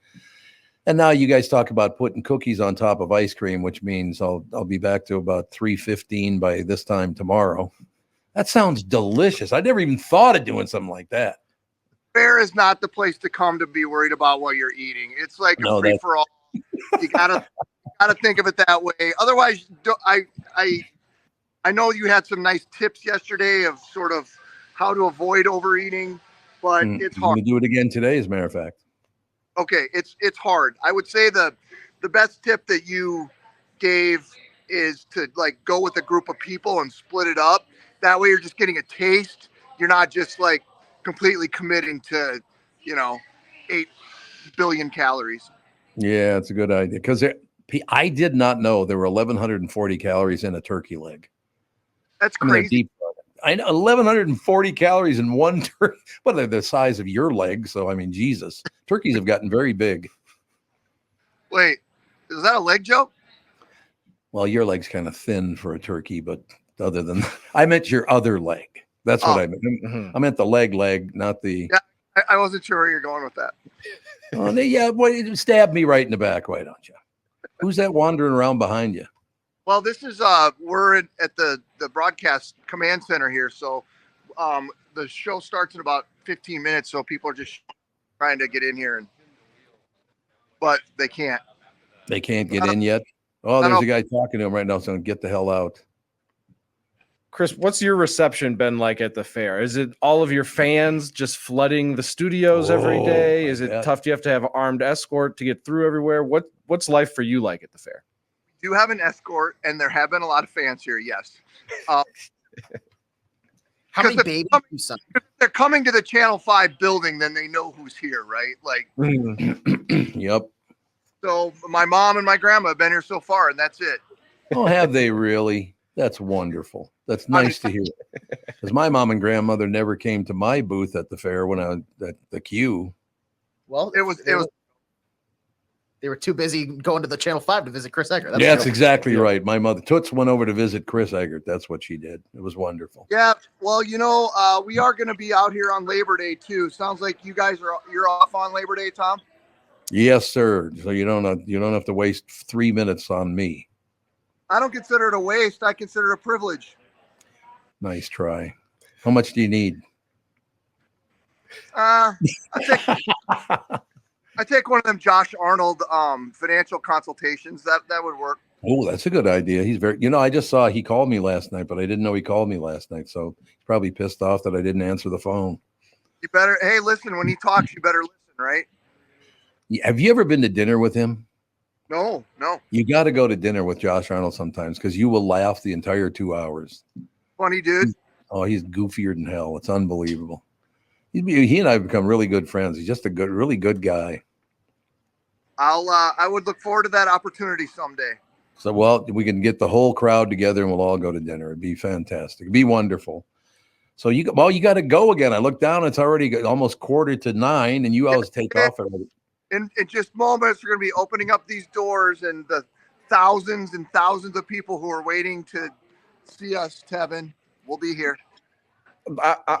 And now you guys talk about putting cookies on top of ice cream, which means I'll be back to about 315 by this time tomorrow. That sounds delicious. I never even thought of doing something like that. Fair is not the place to come to be worried about what you're eating. It's like a free-for-all. You gotta think of it that way. Otherwise, I know you had some nice tips yesterday of sort of how to avoid overeating, but it's I'm hard. going to do it again today, as a matter of fact. Okay, it's hard. I would say the best tip that you gave is to like go with a group of people and split it up. That way you're just getting a taste. You're not just like completely committing to, 8 billion calories. Yeah, it's a good idea because I did not know there were 1,140 calories in a turkey leg. That's I mean, they're crazy. deep. I know 1,140 calories in one turkey. Well, they're the size of your leg. So, I mean, Jesus, turkeys have gotten very big. Wait, is that a leg joke? Well, your leg's kind of thin for a turkey, but other than I meant your other leg. That's what I meant. Mhm. I meant the leg, not the. Yeah, I wasn't sure where you're going with that. Oh, yeah, well, stab me right in the back. Why don't you? Who's that wandering around behind you? Well, this is we're at the broadcast command center here, so the show starts in about 15 minutes. So people are just trying to get in here, but they can't. They can't get in yet. Oh, there's a guy talking to him right now. So get the hell out. Chris, what's your reception been like at the fair? Is it all of your fans just flooding the studios every day? Is it tough? Do you have to have an armed escort to get through everywhere? What's life for you like at the fair? We do have an escort, and there have been a lot of fans here. Yes. How many babies you son? They're coming to the Channel 5 building, then they know who's here, right? Like, Yep. So my mom and my grandma have been here so far, and that's it. Oh, have they really? That's wonderful. That's nice to hear. Because my mom and grandmother never came to my booth at the fair when I was at the queue. Well, it was. They were too busy going to the Channel 5 to visit Chris Egert. That's exactly right. My mother Toots went over to visit Chris Egert. That's what she did. It was wonderful. Yeah. Well, we are going to be out here on Labor Day too. Sounds like you're off on Labor Day, Tom. Yes, sir. So you don't have to waste 3 minutes on me. I don't consider it a waste. I consider it a privilege. Nice try. How much do you need? I take one of them Josh Arnold financial consultations. That would work. Oh, that's a good idea. He's very. I just saw he called me last night, but I didn't know he called me last night. So he's probably pissed off that I didn't answer the phone. You better. Hey, listen. When he talks, you better listen, right? Have you ever been to dinner with him? No. You got to go to dinner with Josh Arnold sometimes because you will laugh the entire 2 hours. Funny dude. Oh, he's goofier than hell. It's unbelievable. He and I have become really good friends. He's just really good guy. I would look forward to that opportunity someday. So, well, we can get the whole crowd together and we'll all go to dinner. It'd be fantastic. It'd be wonderful. So you got to go again. I look down, it's already almost 8:45 and you always take off already. In just moments, we're going to be opening up these doors and the thousands and thousands of people who are waiting to see us, Tevin, will be here.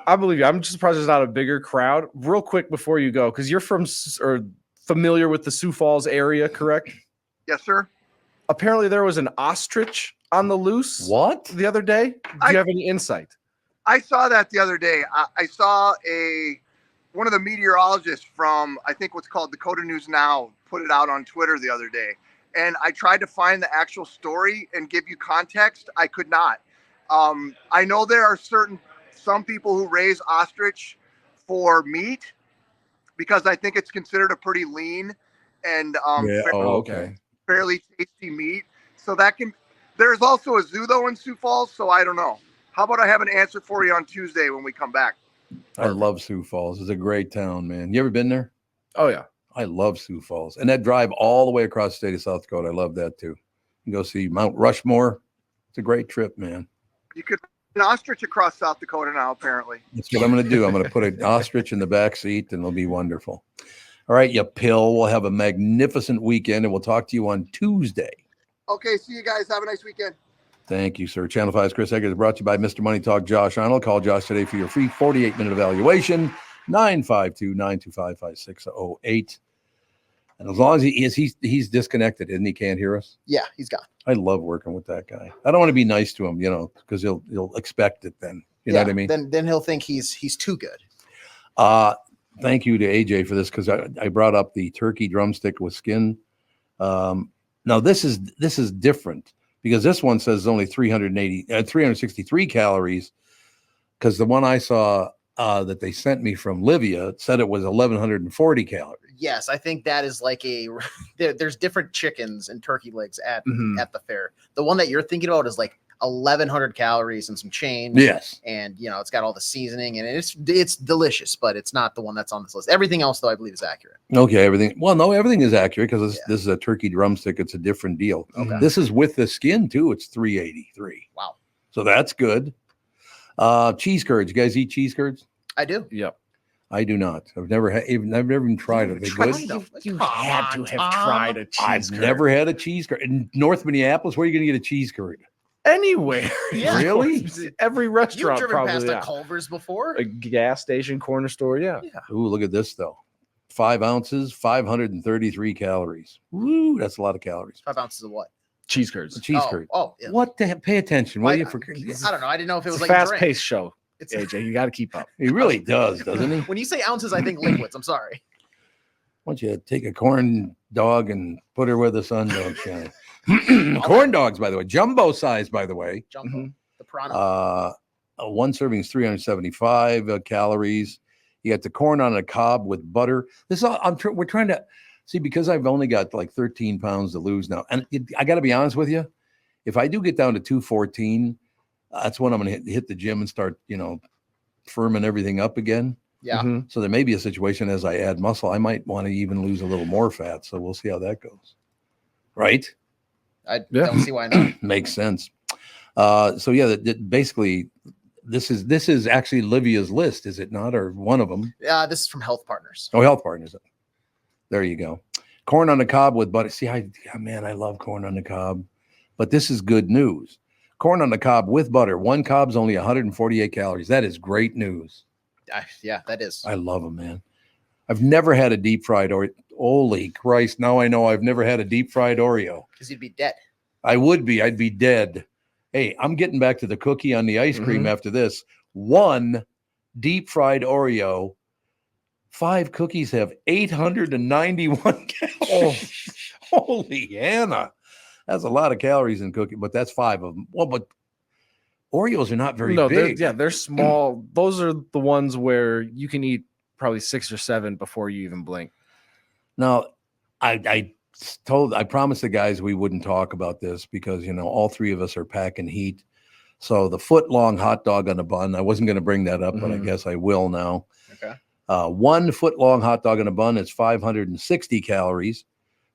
I believe you. I'm just surprised there's not a bigger crowd. Real quick before you go, because you're familiar with the Sioux Falls area, correct? Yes, sir. Apparently there was an ostrich on the loose. What? The other day? Do you have any insight? I saw that the other day. I saw one of the meteorologists from, I think what's called Dakota News Now, put it out on Twitter the other day. And I tried to find the actual story and give you context. I could not. I know there are some people who raise ostrich for meat because I think it's considered a pretty lean and fairly tasty meat. So there's also a zoo though in Sioux Falls. So I don't know. How about I have an answer for you on Tuesday when we come back? I love Sioux Falls. It's a great town, man. You ever been there? Oh, yeah. I love Sioux Falls. And that drive all the way across the state of South Dakota, I love that too. You go see Mount Rushmore. It's a great trip, man. You could an ostrich across South Dakota now, apparently. That's what I'm going to do. I'm going to put an ostrich in the back seat and it'll be wonderful. All right, you pill. We'll have a magnificent weekend and we'll talk to you on Tuesday. Okay, see you guys. Have a nice weekend. Thank you, sir. Channel 5's Chris Egert is brought to you by Mr. Money Talk, Josh Arnold. Call Josh today for your free 48-minute evaluation, 952-925-5608. And as long as he's disconnected, isn't he? Can't hear us? Yeah, he's gone. I love working with that guy. I don't want to be nice to him, because he'll expect it then. You know what I mean? Then he'll think he's too good. Thank you to AJ for this because I brought up the turkey drumstick with skin. Now this is different because this one says only 363 calories. because the one I saw that they sent me from Livia said it was 1,140 calories. Yes, I think that is like there's different chickens and turkey legs at the fair. The one that you're thinking about is like 1,100 calories and some change. Yes. And, it's got all the seasoning and it's delicious, but it's not the one that's on this list. Everything else, though, I believe is accurate. Okay, everything. Well, no, everything is accurate because this is a turkey drumstick. It's a different deal. Okay. This is with the skin, too. It's 383. Wow. So that's good. Cheese curds. You guys eat cheese curds? I do. Yep. I do not. I've never even tried it. Are they good? You had to have tried a cheese curd. Never had a cheese curd. In North Minneapolis, where are you going to get a cheese curd? Anywhere. Yeah. Really? Every You've restaurant driven probably. past a Culver's before? A gas station, corner store, yeah. Ooh, look at this, though. 5 ounces, 533 calories. Woo, that's a lot of calories. 5 ounces of what? Cheese curds. A cheese curd. Oh, yeah. What the heck? Pay attention, will you? I don't know. I didn't know if it was It's like a a drink. fast-paced show. AJ, you got to keep up. He really does, doesn't he? When you say ounces, I think liquids. I'm sorry. Why don't you take a corn dog and put her where the sun don't shine? Corn dogs, by the way, jumbo size, by the way. Jumbo. The piranha. One serving is 375 calories. You got the corn on a cob with butter. This is all, we're trying to see, because I've only got like 13 pounds to lose now. And I got to be honest with you. If I do get down to 214, that's when I'm going to hit the gym and start, firming everything up again. Yeah. So there may be a situation as I add muscle, I might want to even lose a little more fat. So we'll see how that goes. Right? I don't see why not. Makes sense. So yeah, basically this is actually Livia's list, is it not? Or one of them? Yeah, this is from Health Partners. Oh, Health Partners. There you go. Corn on the cob with butter. See, I love corn on the cob, but this is good news. Corn on the cob with butter. One cob's only 148 calories. That is great news. Yeah, that is. I love them, man. I've never had a deep fried Oreo. Holy Christ. Now I know I've never had a deep fried Oreo. Because you'd be dead. I would be. I'd be dead. Hey, I'm getting back to the cookie on the ice cream after this. One deep fried Oreo. 5 cookies have 891 calories. Holy Hannah. That's a lot of calories in cookie, but that's 5 of them. Well, but Oreos are not very big. They're small. Those are the ones where you can eat probably 6 or 7 before you even blink. Now, I promised the guys we wouldn't talk about this because, all 3 of us are packing heat. So the foot-long hot dog on a bun, I wasn't going to bring that up, but I guess I will now. Okay. 1 foot-long hot dog on a bun is 560 calories.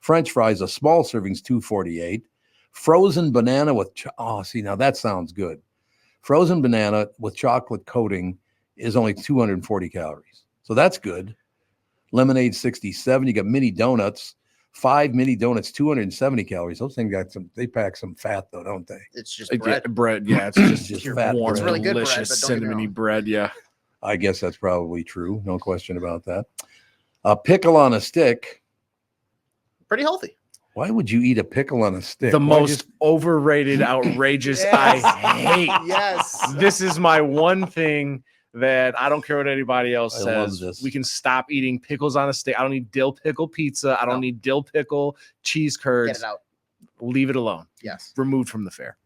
French fries, a small serving is 248. Frozen banana with, now that sounds good. Frozen banana with chocolate coating is only 240 calories. So that's good. Lemonade, 67. You got mini donuts, 5 mini donuts, 270 calories. Those things they pack some fat though, don't they? It's just bread. Bread, yeah. It's just fat warm, bread. It's really good bread, delicious but don't get me cinnamony wrong. bread, yeah. I guess that's probably true. No question about that. A pickle on a stick. Pretty healthy. Why would you eat a pickle on a stick? The Why most overrated, outrageous. Yes. I hate. Yes. This is my one thing that I don't care what anybody else I love says. this. We can stop eating pickles on a stick. I don't need dill pickle pizza. I don't need dill pickle cheese Get curds. it out. Leave it alone. Yes. Removed from the fair.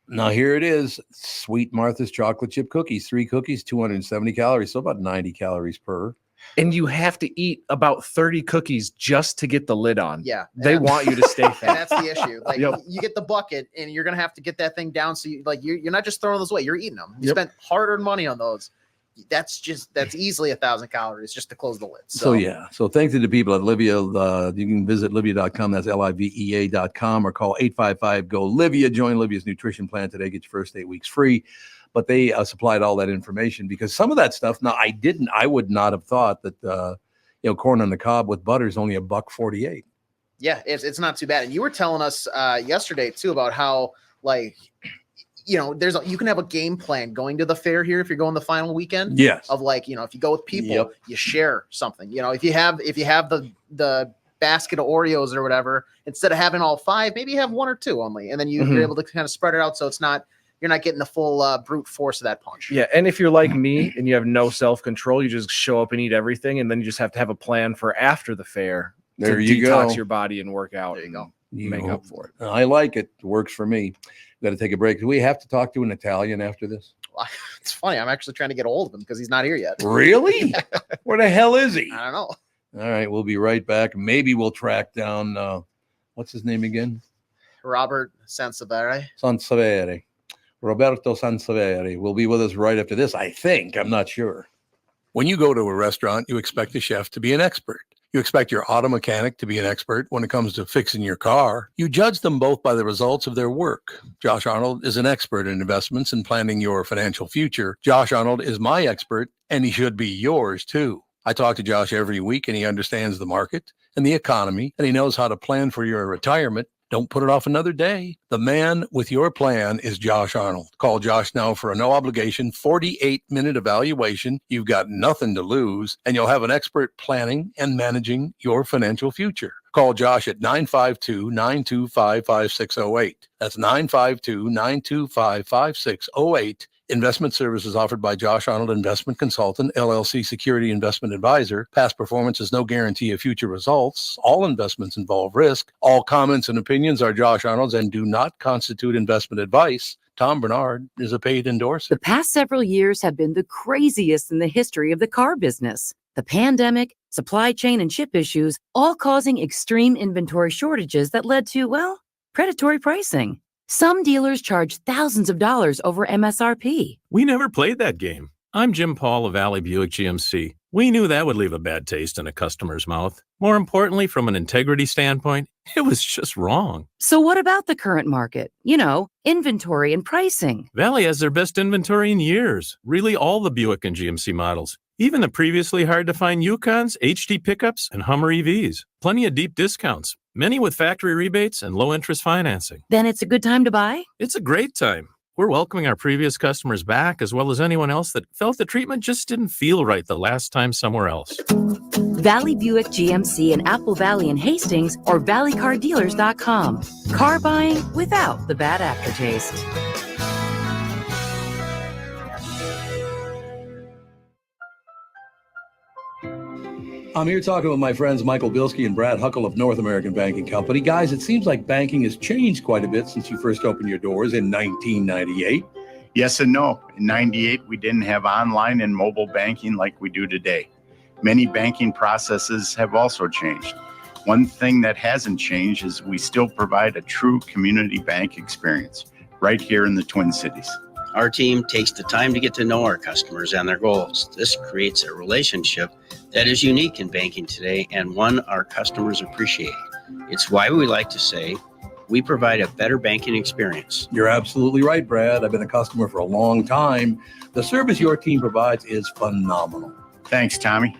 Now here it is. Sweet Martha's chocolate chip cookies. 3 cookies, 270 calories. So about 90 calories per. And you have to eat about 30 cookies just to get the lid on. Yeah. They want you to stay And fat. that's the issue. Like Yep. you get the bucket and you're going to have to get that thing down. So you're not just throwing those away. You're eating them. You Yep. spent hard-earned money on those. That's easily 1,000 calories just to close the lid. So yeah. So thanks to the people at Livia. You can visit livia.com. That's livea.com or call 855-GO-LIVIA. Join Livia's nutrition plan today. Get your first 8 weeks free. But they supplied all that information because some of that stuff. Now I would not have thought that corn on the cob with butter is only $1.48. Yeah, it's not too bad. And you were telling us yesterday too about how you can have a game plan going to the fair here if you're going the final weekend. Yes. Of if you go with people, Yep. you share something. If you have the basket of Oreos or whatever, instead of having all 5, maybe you have 1 or 2 only, and then you're able to kind of spread it out so you're not getting the full brute force of that punch. Yeah, and if you're like me and you have no self-control, you just show up and eat everything, and then you just have to have a plan for after the fair There to you detox go. your body and work out. There you go. Make up for it. I like it. It works for me. Got to take a break. Do we have to talk to an Italian after this? It's funny. I'm actually trying to get a hold of him because he's not here yet. Really? Where the hell is he? I don't know. All right, we'll be right back. Maybe we'll track down, what's his name again? Robert Sansevere. Sansevere. Roberto Sansevere will be with us right after this, I think. I'm not sure. When you go to a restaurant, you expect the chef to be an expert. You expect your auto mechanic to be an expert when it comes to fixing your car. You judge them both by the results of their work. Josh Arnold is an expert in investments and planning your financial future. Josh Arnold is my expert, and he should be yours too. I talk to Josh every week, and he understands the market and the economy, and he knows how to plan for your retirement. Don't put it off another day. The man with your plan is Josh Arnold. Call Josh now for a no-obligation 48-minute evaluation. You've got nothing to lose, and you'll have an expert planning and managing your financial future. Call Josh at 952-925-5608. That's 952-925-5608. Investment services offered by Josh Arnold Investment Consultant, LLC Security Investment Advisor. Past performance is no guarantee of future results. All investments involve risk. All comments and opinions are Josh Arnold's and do not constitute investment advice. Tom Barnard is a paid endorser. The past several years have been the craziest in the history of the car business. The pandemic, supply chain and chip issues, all causing extreme inventory shortages that led to, well, predatory pricing. Some dealers charge thousands of dollars over MSRP. We never played that game. I'm Jim Paul of Valley Buick GMC. We knew that would leave a bad taste in a customer's mouth. More importantly, from an integrity standpoint, it was just wrong. So what about the current market? You know, inventory and pricing. Valley has their best inventory in years. Really all the Buick and GMC models. Even the previously hard-to-find Yukons, HD pickups, and Hummer EVs. Plenty of deep discounts. Many with factory rebates and low-interest financing. Then it's a good time to buy? It's a great time. We're welcoming our previous customers back, as well as anyone else that felt the treatment just didn't feel right the last time somewhere else. Valley Buick GMC in Apple Valley and Hastings or valleycardealers.com. Car buying without the bad aftertaste. I'm here talking with my friends Michael Bilski and Brad Huckle of North American Banking Company. Guys, it seems like banking has changed quite a bit since you first opened your doors in 1998. Yes and no. In 98, we didn't have online and mobile banking like we do today. Many banking processes have also changed. One thing that hasn't changed is we still provide a true community bank experience right here in the Twin Cities. Our team takes the time to get to know our customers and their goals. This creates a relationship that is unique in banking today and one our customers appreciate. It's why we like to say we provide a better banking experience. You're absolutely right, Brad. I've been a customer for a long time. The service your team provides is phenomenal. Thanks, Tommy.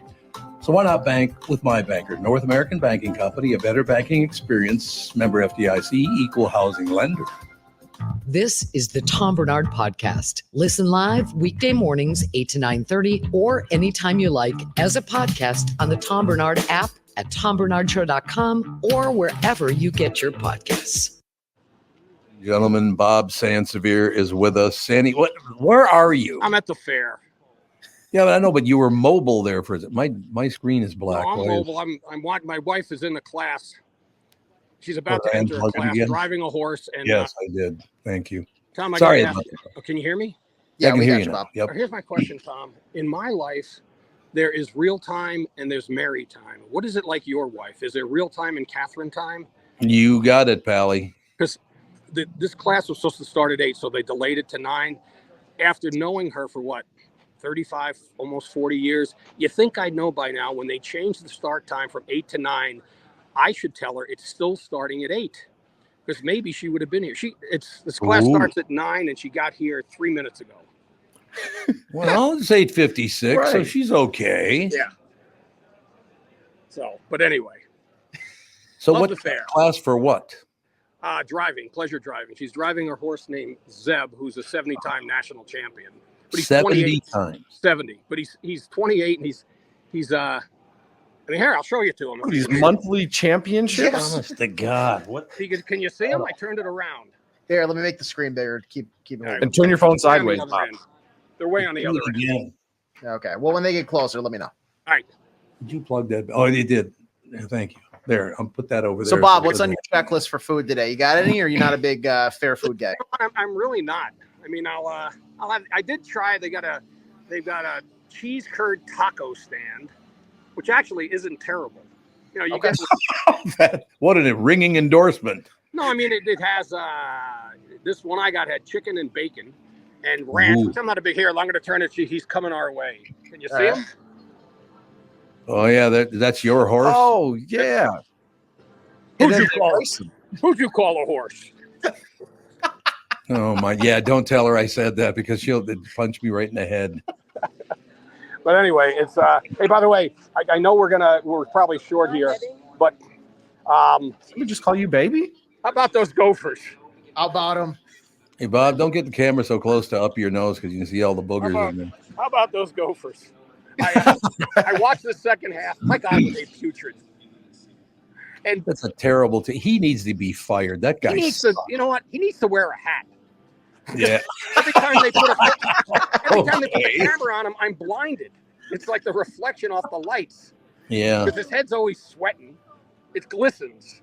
So why not bank with my banker, North American Banking Company, a better banking experience, member FDIC, equal housing lender. This is the Tom Barnard Podcast. Listen live weekday mornings, 8 to 9:30, or anytime you like as a podcast on the Tom Barnard app at tombernardshow.com or wherever you get your podcasts. Gentlemen, Bob Sansevere is with us. Sandy, where are you? I'm at the fair. Yeah, but I know, but you were mobile there for it. My screen is black. No, I'm mobile. I'm my wife is in the class. She's about to enter a class driving a horse. And yes, I did. Thank you. Tom, Sorry. Can you hear me? Yeah, I can hear you now. Yep. Here's my question, Tom. In my life, there is real time and there's Mary time. What is it like your wife? Is there real time and Catherine time? You got it, Pally. Because this class was supposed to start at 8, so they delayed it to 9. After knowing her for 35, almost 40 years, you think I'd know by now when they changed the start time from 8 to 9, I should tell her it's still starting at 8 because maybe she would have been here. This class starts at 9 and she got here 3 minutes ago. Well, it's 8:56, right. So she's okay. Yeah. So, but anyway. So Love what the fair. Class for what? Driving, pleasure driving. She's driving her horse named Zeb, who's a 70-time national champion. But he's 70 times. 70, but he's 28 and he's here, I'll show you to him. These monthly championships? Yes. Honest to God. What? Can you see him? I turned it around. Here, let me make the screen bigger. Keep it. Right. And turn your phone sideways. They're way on the other end. Okay. Well, when they get closer, let me know. All right. Did you plug that? Oh, they did. Yeah, thank you. There, I'll put that over there. So, Bob, what's on your checklist for food today? You got any, or you're not a big fair food guy? I'm really not. I mean, I did try. They've got a cheese curd taco stand, which actually isn't terrible. You know, you get what a ringing endorsement. No, I mean it has this one I got had chicken and bacon and ranch, which I'm not a big here. I'm going to turn it. He's coming our way. Can you see him? Oh yeah, that's your horse. Oh yeah. Who'd you call a horse? Oh my, yeah! Don't tell her I said that because she'll punch me right in the head. But anyway, it's hey. By the way, I know we're probably short here, but let me just call you baby. How about those Gophers? How about them? Hey Bob, don't get the camera so close to up your nose because you can see all the boogers in there. How about those Gophers? I watched the second half. My God, were they putrid! And that's a terrible thing. He needs to be fired. That guy. He needs to. You know what? He needs to wear a hat. Yeah. Every time they put the camera on him, I'm blinded. It's like the reflection off the lights. Yeah. Because his head's always sweating. It glistens.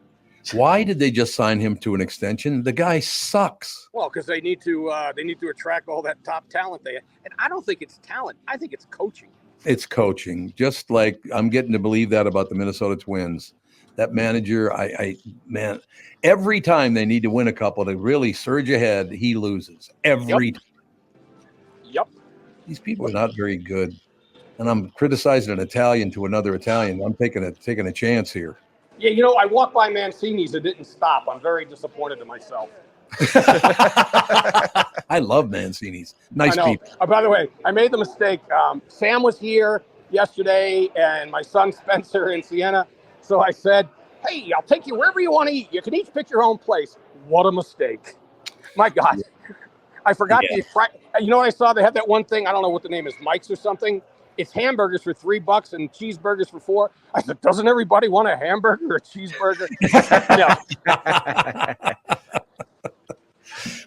Why did they just sign him to an extension? The guy sucks. Well, because they need to attract all that top talent they have. And I don't think it's talent. I think it's coaching. It's coaching. Just like I'm getting to believe that about the Minnesota Twins. That manager, man, every time they need to win a couple to really surge ahead, he loses. Every time. Yep. These people are not very good. And I'm criticizing an Italian to another Italian. I'm taking a chance here. Yeah, you know, I walked by Mancini's. It didn't stop. I'm very disappointed in myself. I love Mancini's. Nice people. By the way, I made the mistake. Sam was here yesterday, and my son Spencer in Siena. So I said, hey, I'll take you wherever you want to eat. You can each pick your own place. What a mistake. My God. Yeah. I forgot you know what I saw? They had that one thing. I don't know what the name is, Mike's or something. It's hamburgers for $3 and cheeseburgers for $4. I said, doesn't everybody want a hamburger or a cheeseburger?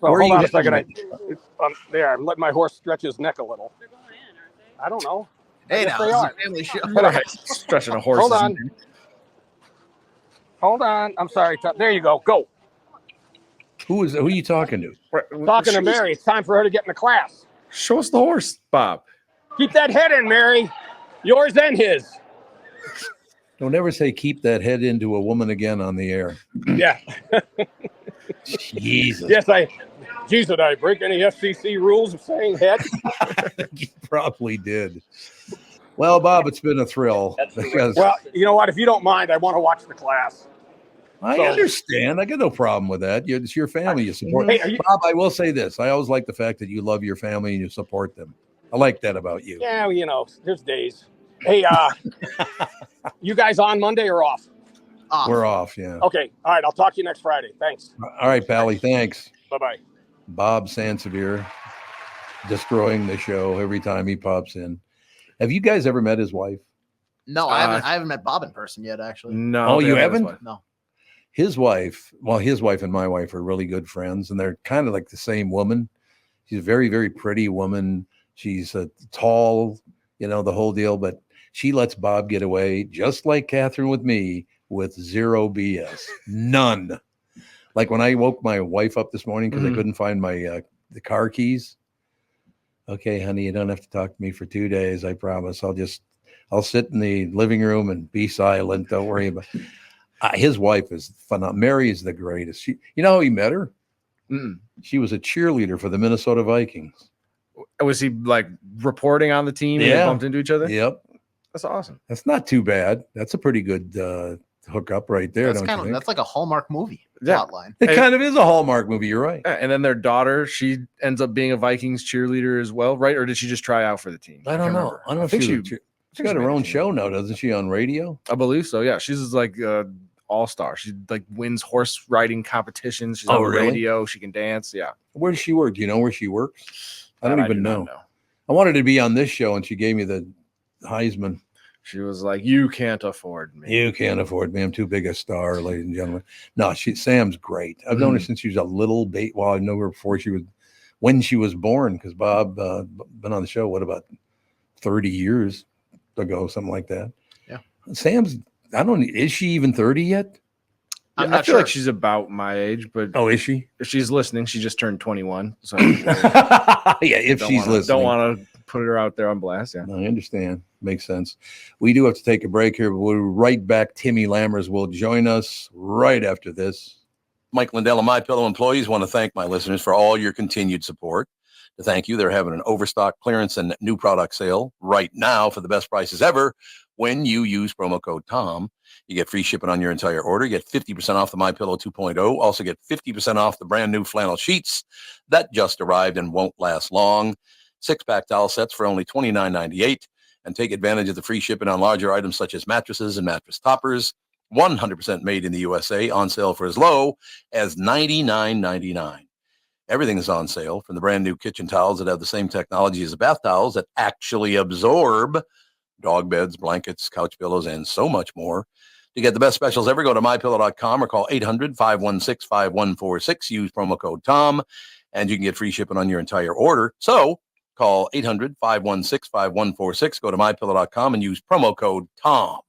Well, hold on a second. There, I'm letting my horse stretch his neck a little. I don't know. Hey, now, they are. Family show. Stretching a horse. Hold on. I'm sorry. There you go. Go. Who are you talking to? Talking to Mary. It's time for her to get in the class. Show us the horse, Bob. Keep that head in, Mary. Yours and his. Don't ever say keep that head into a woman again on the air. Yeah. Jesus. Yes, did I break any FCC rules of saying head? You probably did. Well, Bob, it's been a thrill. Well, you know what? If you don't mind, I want to watch the class. I understand. I got no problem with that. It's your family you support. Hey, Bob, I will say this. I always like the fact that you love your family and you support them. I like that about you. Yeah, you know, there's days. Hey, you guys on Monday or off? We're off, yeah. Okay. All right. I'll talk to you next Friday. Thanks. All right, Pally. Thanks. Bye-bye. Bob Sansevere destroying the show every time he pops in. Have you guys ever met his wife? No, I haven't met Bob in person yet, actually. No. Oh, you haven't? No. His wife and my wife are really good friends, and they're kind of like the same woman. She's a very, very pretty woman. She's tall, you know, the whole deal, but she lets Bob get away, just like Catherine with me, with zero BS. None. Like when I woke my wife up this morning because I couldn't find my the car keys. Okay, honey, you don't have to talk to me for 2 days. I promise. I'll sit in the living room and be silent. Don't worry about it. His wife is phenomenal. Mary is the greatest. You know how he met her? She was a cheerleader for the Minnesota Vikings. Was he like reporting on the team? And they bumped into each other? Yep. That's awesome. That's not too bad. That's a pretty good hookup right there. That's like a Hallmark movie plotline. It kind of is a Hallmark movie. You're right. And then their daughter, she ends up being a Vikings cheerleader as well, right? Or did she just try out for the team? I don't know. I don't think she's got her own show now, doesn't she, on radio? I believe so. Yeah, she's like all-star. She like wins horse riding competitions. She's on the radio. She can dance. Yeah. Where does she work? Do you know where she works? I don't even know. I wanted to be on this show, and she gave me the Heisman. She was like, "You can't afford me. You can't afford me. I'm too big a star, ladies and gentlemen." No, Sam's great. I've known her since she was a little baby. Well, I know her before when she was born, because Bob been on the show, what, about 30 years ago, something like that. Yeah. Sam's, is she even 30 yet? I not feel sure. like she's about my age, but Oh, is she? if she's listening, she just turned 21. So Yeah, if she's listening. Don't want to put her out there on blast. Yeah. I understand. Makes sense. We do have to take a break here, but we'll be right back. Timmy Lammers will join us right after this. Mike Lindell and MyPillow employees want to thank my listeners for all your continued support. To thank you, they're having an overstock clearance and new product sale right now for the best prices ever. When you use promo code TOM, you get free shipping on your entire order. You get 50% off the MyPillow 2.0. Also get 50% off the brand new flannel sheets that just arrived and won't last long. 6-pack towel sets for only $29.98. And take advantage of the free shipping on larger items such as mattresses and mattress toppers. 100% made in the USA, on sale for as low as $99.99. Everything is on sale, from the brand new kitchen towels that have the same technology as the bath towels that actually absorb, dog beds, blankets, couch pillows, and so much more. To get the best specials ever, go to mypillow.com or call 800-516-5146. Use promo code TOM, and you can get free shipping on your entire order. So call 800-516-5146. Go to mypillow.com and use promo code TOM.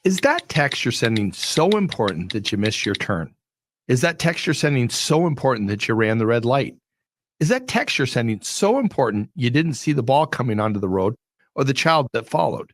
Is that text you're sending so important that you missed your turn? Is that text you're sending so important that you ran the red light? Is that text you're sending so important you didn't see the ball coming onto the road or the child that followed?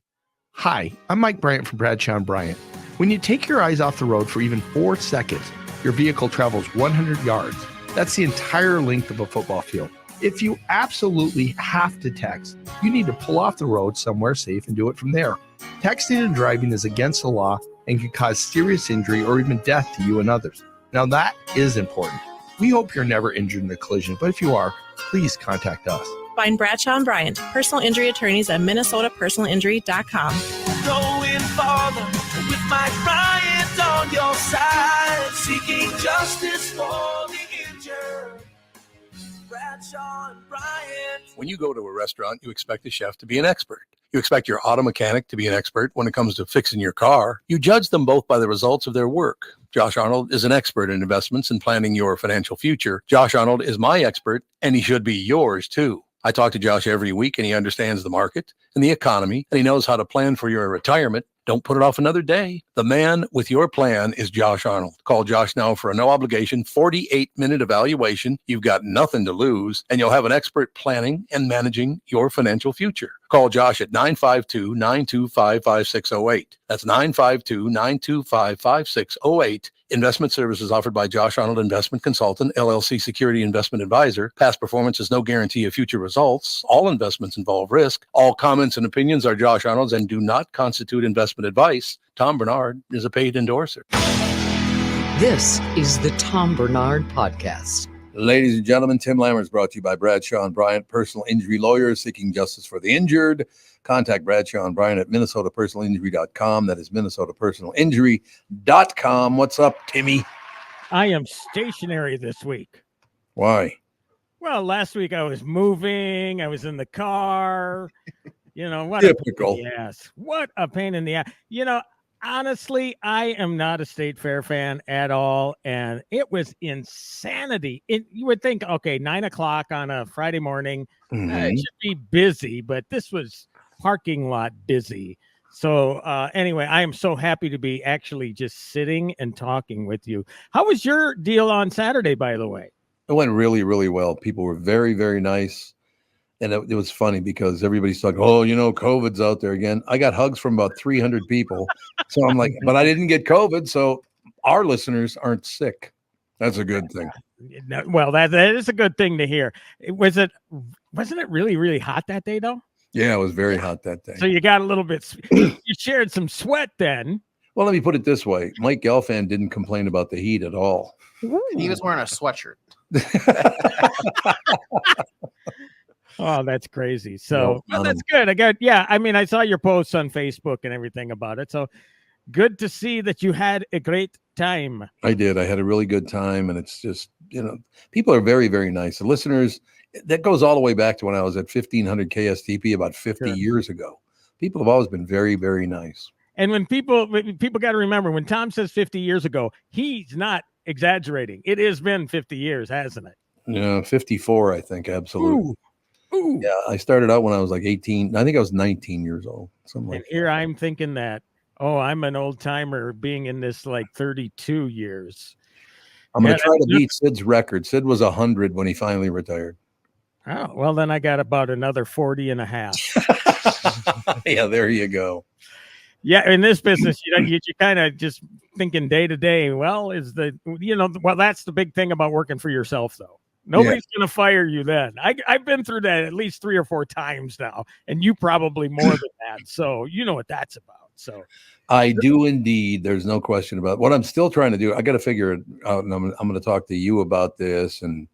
Hi, I'm Mike Bryant from Bradshaw & Bryant. When you take your eyes off the road for even 4 seconds, your vehicle travels 100 yards. That's the entire length of a football field. If you absolutely have to text, you need to pull off the road somewhere safe and do it from there. Texting and driving is against the law and can cause serious injury or even death to you and others. Now that is important. We hope you're never injured in a collision, but if you are, please contact us. Find Bradshaw & Bryant, personal injury attorneys at minnesotapersonalinjury.com. Going farther with Mike Bryant on your side, seeking justice for the injured. Bradshaw and Bryant. When you go to a restaurant, you expect the chef to be an expert. You expect your auto mechanic to be an expert when it comes to fixing your car. You judge them both by the results of their work. Josh Arnold is an expert in investments and planning your financial future. Josh Arnold is my expert, and he should be yours too. I talk to Josh every week, and he understands the market and the economy, and he knows how to plan for your retirement. Don't put it off another day. The man with your plan is Josh Arnold. Call Josh now for a no-obligation 48-minute evaluation. You've got nothing to lose, and you'll have an expert planning and managing your financial future. Call Josh at 952-925-5608. That's 952-925-5608. Investment services offered by Josh Arnold Investment Consultant, LLC Security Investment Advisor. Past performance is no guarantee of future results. All investments involve risk. All comments and opinions are Josh Arnold's and do not constitute investment advice. Tom Barnard is a paid endorser. This is the Tom Barnard Podcast. Ladies and gentlemen, Tim Lammers brought to you by Bradshaw & Bryant, personal injury lawyers seeking justice for the injured. Contact Bradshaw & Bryant at minnesotapersonalinjury.com. That is minnesotapersonalinjury.com. What's up, Timmy? I am stationary this week. Why? Well, last week I was moving. I was in the car. What Typical. Yes. What a pain in the ass. Honestly, I am not a State Fair fan at all, and it was insanity. You would think, okay, 9:00 on a Friday morning, it should be busy, but this was parking lot busy. So anyway, I am so happy to be actually just sitting and talking with you. How was your deal on Saturday, by the way? It went really, really well. People were very, very nice. And it was funny because everybody's talking, COVID's out there again. I got hugs from about 300 people. So I'm like, but I didn't get COVID. So our listeners aren't sick. That's a good thing. Well, that is a good thing to hear. Wasn't it really, really hot that day, though? Yeah, it was very hot that day. So you got a little bit, you shared some sweat then. Well, let me put it this way. Mike Gelfand didn't complain about the heat at all. He was wearing a sweatshirt. Oh, that's crazy. So that's good. I saw your posts on Facebook and everything about it. So good to see that you had a great time. I did. I had a really good time. And it's just, people are very, very nice. The listeners, that goes all the way back to when I was at 1500 KSTP about 50 years ago. People have always been very, very nice. And when people got to remember, when Tom says 50 years ago, he's not exaggerating. It has been 50 years, hasn't it? Yeah, 54, I think. Absolutely. Ooh. Yeah, I started out when I was like 18. I think I was 19 years old. Something like here I'm thinking that, Oh, I'm an old timer being in this like 32 years. I'm going to try to beat Sid's record. Sid was 100 when he finally retired. Oh, well, then I got about another 40 and a half. Yeah, there you go. Yeah, in this business, you kind of just thinking day to day. Well, that's the big thing about working for yourself, though. Nobody's going to fire you then. I've been through that at least 3 or 4 times now, and you probably more than that. So you know what that's about. So I do indeed. There's no question about it. What I'm still trying to do. I got to figure it out, and I'm going to talk to you about this, and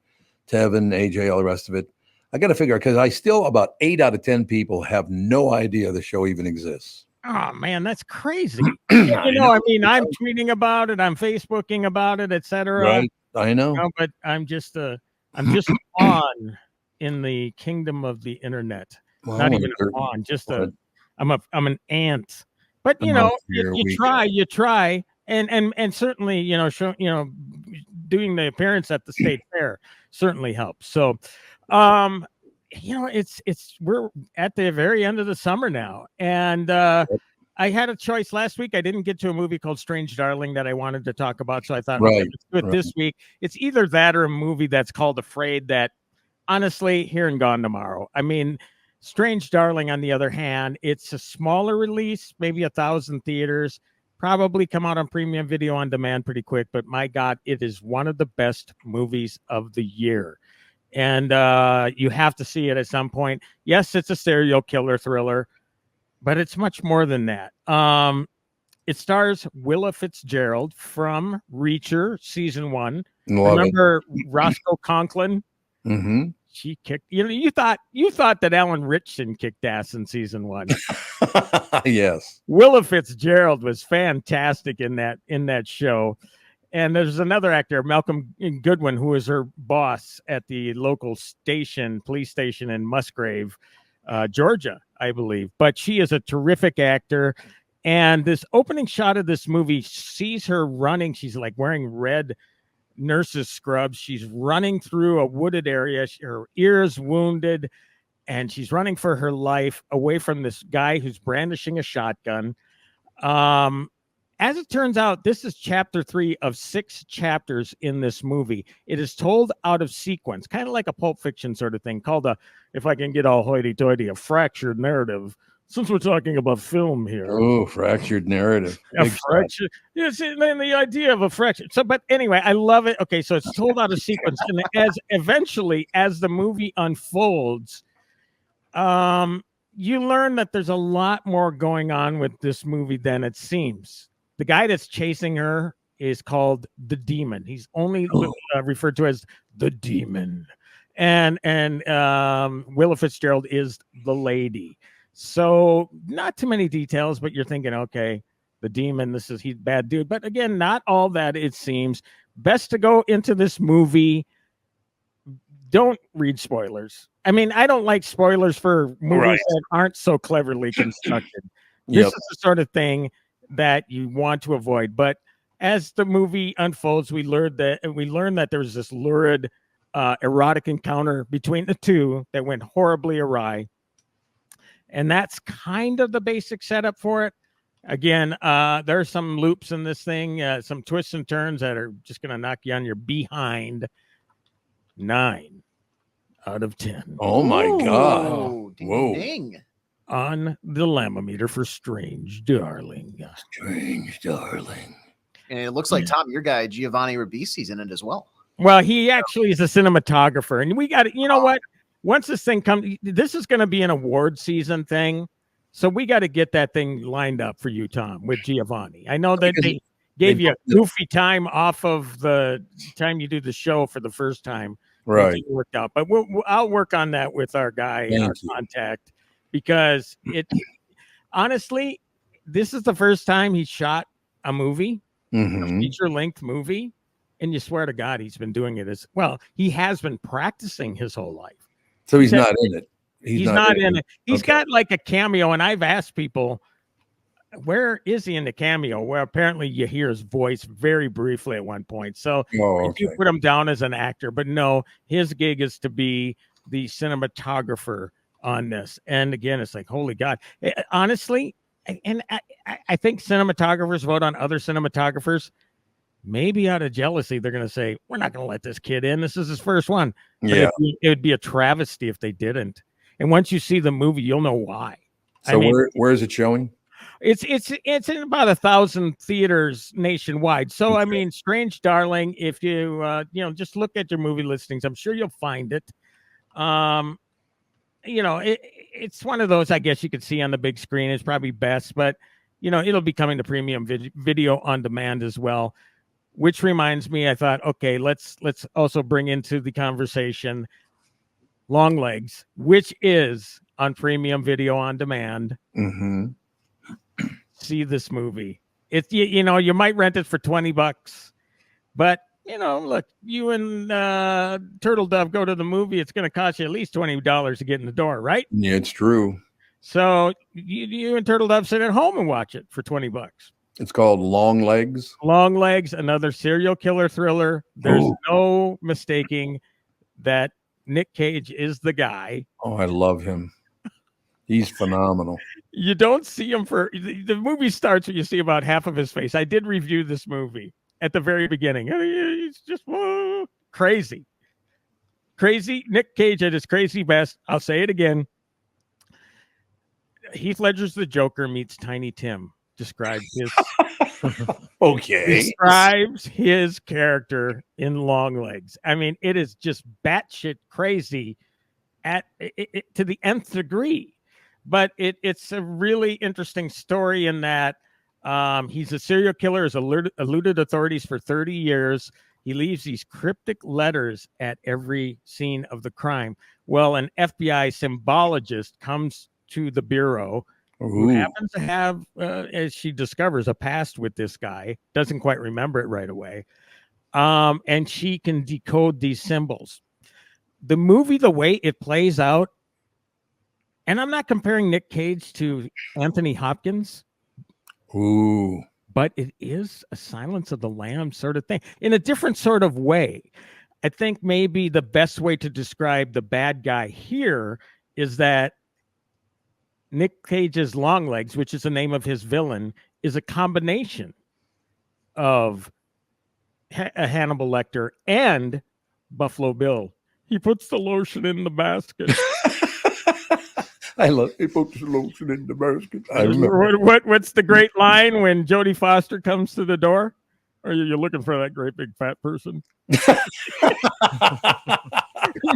Tevin, AJ, all the rest of it. I got to figure out, because I still, about 8 out of 10 people have no idea the show even exists. Oh man, that's crazy. I'm tweeting about it, I'm Facebooking about it, etc. Right, I know. But I'm just on in the kingdom of the internet. Well, Not even on, just I'm an ant. But you try, and certainly doing the appearance at the state fair certainly helps. So, we're at the very end of the summer now, and I had a choice last week. I didn't get to a movie called Strange Darling that I wanted to talk about, so I thought, okay, let's do it this week. It's either that or a movie that's called Afraid, that honestly, here and gone tomorrow. I mean, Strange Darling, on the other hand, it's a smaller release, maybe 1,000 theaters, probably come out on premium video on demand pretty quick, but my God, it is one of the best movies of the year. And you have to see it at some point. Yes, it's a serial killer thriller, but it's much more than that. It stars Willa Fitzgerald from Reacher season 1. Remember Roscoe Conklin? Mm-hmm. She kicked. You thought that Alan Ritchson kicked ass in season 1. Yes. Willa Fitzgerald was fantastic in that show. And there's another actor, Malcolm Goodwin, who is her boss at the local police station in Musgrave, Georgia, I believe. But she is a terrific actor. And this opening shot of this movie sees her running. She's like wearing red nurse's scrubs. She's running through a wooded area. Her ear is wounded, and she's running for her life away from this guy who's brandishing a shotgun. As it turns out, this is chapter 3 of 6 chapters in this movie. It is told out of sequence, kind of like a Pulp Fiction sort of thing, called if I can get all hoity-toity, a fractured narrative. Since we're talking about film here. Oh, fractured narrative. A fracture. Yes, and then the idea of a fracture. So, but anyway, I love it. Okay, so it's told out of sequence. And as the movie unfolds, you learn that there's a lot more going on with this movie than it seems. The guy that's chasing her is called the Demon. He's only referred to as the Demon. And Willa Fitzgerald is the lady. So not too many details, but you're thinking, okay, the Demon, he's a bad dude. But again, not all that it seems. Best to go into this movie. Don't read spoilers. I mean, I don't like spoilers for movies that aren't so cleverly constructed. This is the sort of thing that you want to avoid. But as the movie unfolds, we learn that there was this lurid erotic encounter between the two that went horribly awry. And that's kind of the basic setup for it. Again, there's some loops in this thing, some twists and turns that are just going to knock you on your behind. 9 out of 10. Oh, my God. Whoa. Ding. On the Lamma-meter for Strange Darling. Strange Darling. And it looks like, Tom, your guy, Giovanni Ribisi's in it as well. Well, he actually is a cinematographer. And we got, you know what? Once this thing comes, this is going to be an award season thing. So we got to get that thing lined up for you, Tom, with Giovanni. I know that they gave you a goofy time off of the time you do the show for the first time. Right. It worked out. But I'll work on that with our guy, our contact, because honestly, this is the first time he shot a movie, a feature-length movie. And you swear to God, he's been doing it as well. He has been practicing his whole life. So he's not in it. He's not in it. He's got like a cameo, and I've asked people, where is he in the cameo? Where apparently you hear his voice very briefly at one point. So you put him down as an actor, but no, his gig is to be the cinematographer on this. And again, it's like, holy God. Honestly, and I think cinematographers vote on other cinematographers. Maybe out of jealousy, they're going to say, we're not going to let this kid in. This is his first one. But Yeah. it would be a travesty if they didn't. And once you see the movie, you'll know why. So where is it showing? It's in about 1,000 theaters nationwide. So, I mean, Strange Darling, if you, just look at your movie listings, I'm sure you'll find it. It's one of those, I guess you could see on the big screen is probably best, but, it'll be coming to premium video on demand as well. Which reminds me, I thought, okay, let's also bring into the conversation Long Legs, which is on premium video on demand. Mm-hmm. See this movie. It's you might rent it for $20, but look, you and Turtle Dove go to the movie. It's going to cost you at least $20 to get in the door, right? Yeah, it's true. So you and Turtle Dove sit at home and watch it for $20. It's called Long Legs. Long Legs, another serial killer thriller. There's no mistaking that Nick Cage is the guy. Oh, I love him. He's phenomenal. You don't see him the movie starts when you see about half of his face. I did review this movie at the very beginning. He's just crazy. Crazy. Nick Cage at his crazy best. I'll say it again. Heath Ledger's the Joker meets Tiny Tim. Describes his character in Long Legs. I mean, it is just batshit crazy to the nth degree. But it's a really interesting story in that he's a serial killer, has eluded authorities for 30 years. He leaves these cryptic letters at every scene of the crime. Well, an FBI symbologist comes to the bureau, who happens to have, as she discovers, a past with this guy, doesn't quite remember it right away. And she can decode these symbols. The movie, the way it plays out, and I'm not comparing Nick Cage to Anthony Hopkins. But it is a Silence of the Lambs sort of thing in a different sort of way. I think maybe the best way to describe the bad guy here is that Nick Cage's Long Legs, which is the name of his villain, is a combination of a Hannibal Lecter and Buffalo Bill. He puts the lotion in the basket. I love he puts the lotion in the basket. I remember. What's the great line when Jodie Foster comes to the door? Or you're looking for that great big fat person?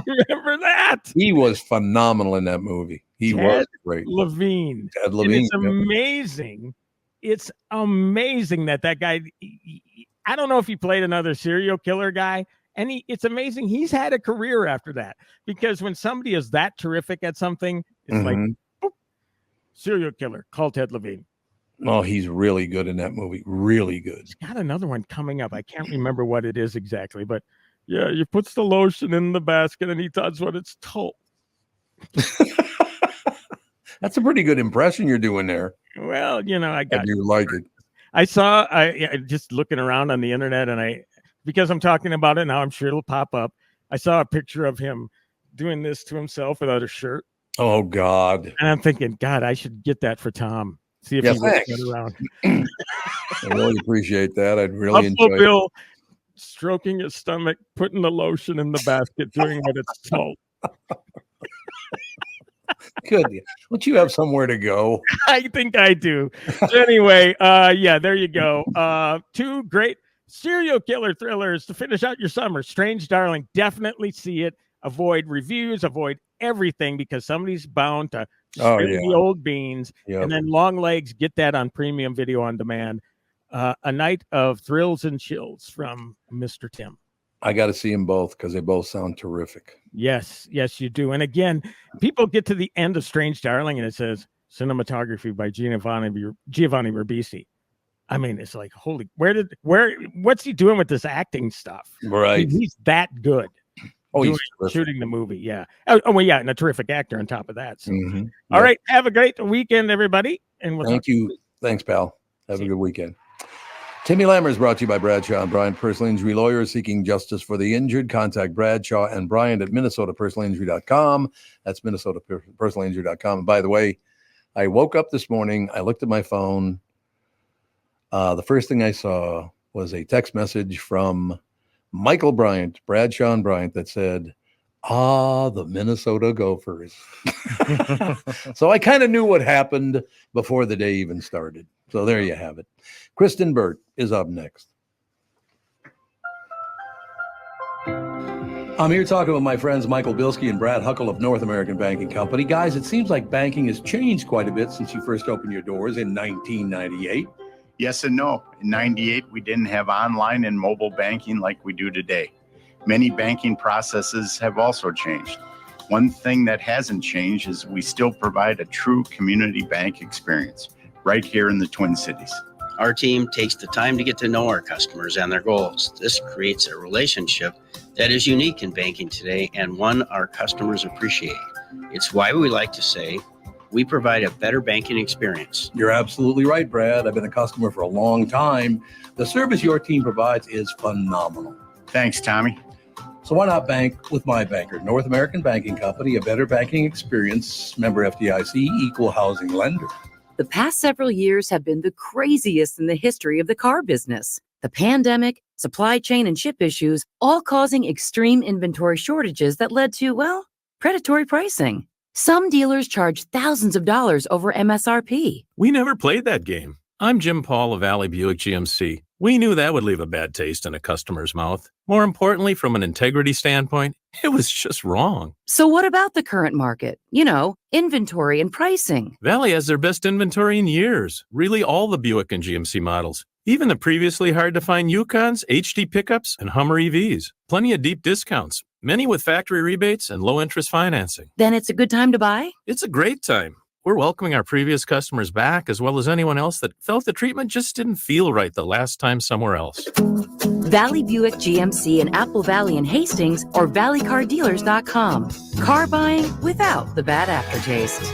Remember that? He was phenomenal in that movie. He was great. Ted Levine. It's amazing. It's amazing that guy. I don't know if he played another serial killer guy. And it's amazing. He's had a career after that, because when somebody is that terrific at something, it's like, boop, serial killer, call Ted Levine. Oh, he's really good in that movie. Really good. He's got another one coming up. I can't remember what it is exactly, but yeah, he puts the lotion in the basket and he does what it's told. That's a pretty good impression you're doing there. Well, I got you like it. I just looking around on the internet, and because I'm talking about it now, I'm sure it'll pop up. I saw a picture of him doing this to himself without a shirt. Oh, God. And I'm thinking, God, I should get that for Tom. See if he works that around. I really appreciate that. I'd really enjoy Bill stroking his stomach, putting the lotion in the basket, doing what it's told. Good. Don't you have somewhere to go? I think I do. Anyway, there you go. Two great serial killer thrillers to finish out your summer. Strange Darling, definitely see it. Avoid reviews, avoid everything, because somebody's bound to spill the old beans. Yep. And then Long Legs, get that on premium video on demand. A night of thrills and chills from Mr. Tim. I got to see them both because they both sound terrific. Yes, you do. And again, people get to the end of Strange Darling and it says cinematography by Giovanni Ribisi. I mean, it's like, holy, what's he doing with this acting stuff? Right. He's that good. Oh, he's shooting the movie. Yeah. And a terrific actor on top of that. So. All right. Have a great weekend, everybody. And we'll thank you. Thanks, pal. Have a good weekend. Timmy Lammers brought to you by Bradshaw and Bryant Personal Injury Lawyers, seeking justice for the injured. Contact Bradshaw and Bryant at MinnesotaPersonalInjury.com. That's MinnesotaPersonalInjury.com. And by the way, I woke up this morning. I looked at my phone. The first thing I saw was a text message from Michael Bryant, Bradshaw and Bryant, that said, the Minnesota Gophers. So I kind of knew what happened before the day even started. So there you have it. Kristyn Burtt is up next. I'm here talking with my friends Michael Bilski and Brad Huckle of North American Banking Company. Guys, it seems like banking has changed quite a bit since you first opened your doors in 1998. Yes and no. In 98, we didn't have online and mobile banking like we do today. Many banking processes have also changed. One thing that hasn't changed is we still provide a true community bank experience right here in the Twin Cities. Our team takes the time to get to know our customers and their goals. This creates a relationship that is unique in banking today and one our customers appreciate. It's why we like to say we provide a better banking experience. You're absolutely right, Brad. I've been a customer for a long time. The service your team provides is phenomenal. Thanks, Tommy. So why not bank with my banker, North American Banking Company, a better banking experience, member FDIC, equal housing lender. The past several years have been the craziest in the history of the car business. The pandemic, supply chain and chip issues, all causing extreme inventory shortages that led to, well, predatory pricing. Some dealers charge thousands of dollars over MSRP. We never played that game. I'm Jim Paul of Valley Buick GMC. We knew that would leave a bad taste in a customer's mouth. More importantly, from an integrity standpoint, it was just wrong. So what about the current market? You know, inventory and pricing. Valley has their best inventory in years. Really all the Buick and GMC models. Even the previously hard-to-find Yukons, HD pickups, and Hummer EVs. Plenty of deep discounts. Many with factory rebates and low-interest financing. Then it's a good time to buy? It's a great time. We're welcoming our previous customers back, as well as anyone else that felt the treatment just didn't feel right the last time somewhere else. Valley Buick GMC in Apple Valley and Hastings or valleycardealers.com. Car buying without the bad aftertaste.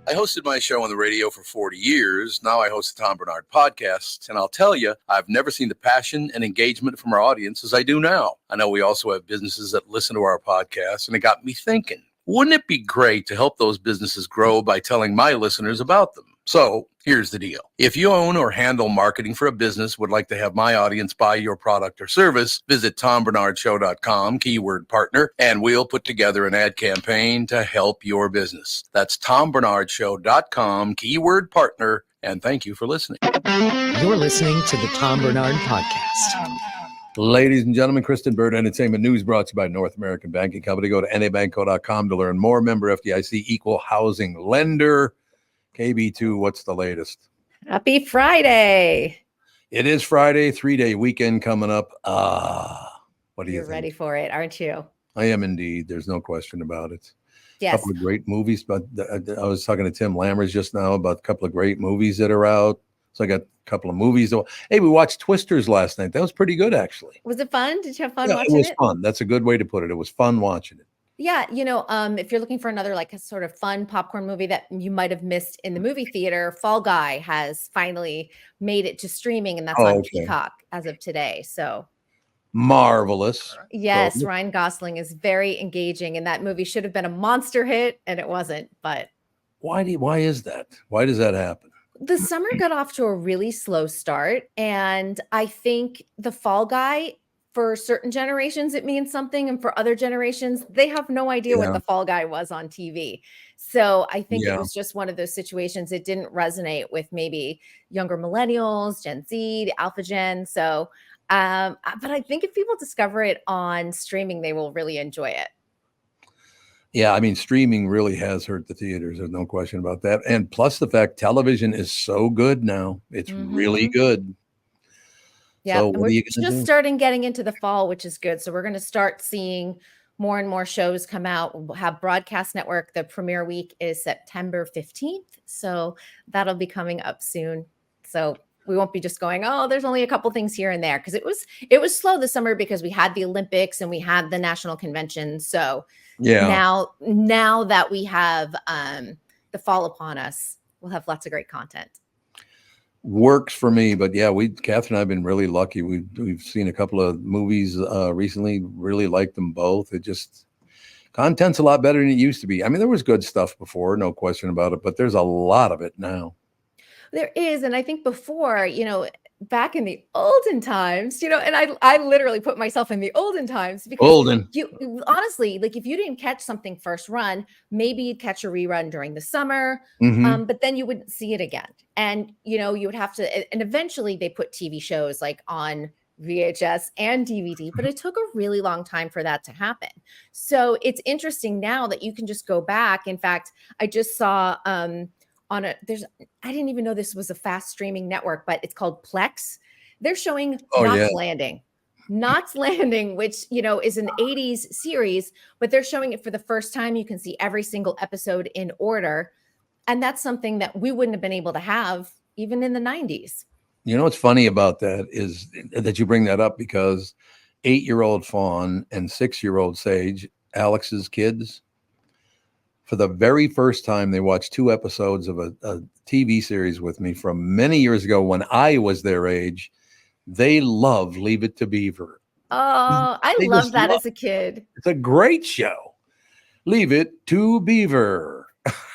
I hosted my show on the radio for 40 years. Now I host the Tom Barnard Podcast. And I'll tell you, I've never seen the passion and engagement from our audience as I do now. I know we also have businesses that listen to our podcast, and it got me thinking, wouldn't it be great to help those businesses grow by telling my listeners about them? So here's the deal. If you own or handle marketing for a business, would like to have my audience buy your product or service, visit TomBarnardShow.com, keyword partner, and we'll put together an ad campaign to help your business. That's TomBarnardShow.com, keyword partner, and thank you for listening. You're listening to the Tom Barnard Podcast. Ladies and gentlemen, Kristyn Burtt Entertainment News brought to you by North American Banking Company. Go to nabanco.com to learn more. Member FDIC, equal housing lender. KB2, what's the latest? Happy Friday. It is Friday, 3-day weekend coming up. What do you You're think? ready for it, aren't you? I am indeed. There's no question about it. Yes. A couple of great movies, but I was talking to Tim Lammers just now about a couple of great movies that are out. So I got a couple of movies. Hey, we watched Twisters last night. That was pretty good, actually. Was it fun? Did you have fun Yeah, watching it was it? fun. That's a good way to put it. It was fun watching it. Yeah, if you're looking for another like a sort of fun popcorn movie that you might have missed in the movie theater, Fall Guy has finally made it to streaming, and that's on Peacock as of today. So Marvelous. yes, So, Ryan Gosling is very engaging, and that movie should have been a monster hit, and it wasn't. But why is that? Why does that happen? the summer got off to a really slow start, and I think the Fall Guy, for certain generations, it means something. And for other generations, they have no idea what the Fall Guy was on TV. So I think it was just one of those situations. It didn't resonate with maybe younger millennials, Gen Z, the Alpha Gen. So, but I think if people discover it on streaming, they will really enjoy it. Yeah, I mean, streaming really has hurt the theaters. There's no question about that. And plus the fact television is so good now. It's really good. Yeah, So and what we're are you just gonna do? starting getting into the fall, which is good. So we're going to start seeing more and more shows come out. We'll have Broadcast Network. The premiere week is September 15th. So that'll be coming up soon. So we won't be just going, oh, there's only a couple things here and there, because it was slow this summer because we had the Olympics and we had the national convention. So now that we have the fall upon us, we'll have lots of great content. Works for me, but yeah, Catherine and I have been really lucky. We've seen a couple of movies recently, really liked them both. Content's a lot better than it used to be. I mean, there was good stuff before, no question about it, but there's a lot of it now. There is, and I think before, back in the olden times, and I literally put myself in the olden times because you honestly, like if you didn't catch something first run, maybe you'd catch a rerun during the summer, but then you wouldn't see it again. And, you would have to, and eventually they put TV shows like on VHS and DVD, but it took a really long time for that to happen. So it's interesting now that you can just go back. In fact, I just saw, I didn't even know this was a fast streaming network, but it's called Plex. They're showing Knots Landing, which, is an 80s series, but they're showing it for the first time. You can see every single episode in order. And that's something that we wouldn't have been able to have even in the 90s. What's funny about that is that you bring that up because 8-year-old Fawn and 6-year-old Sage, Alex's kids, for the very first time, they watched 2 episodes of a TV series with me from many years ago when I was their age. They love Leave It to Beaver. Oh, I love that as a kid. It's a great show. Leave It to Beaver.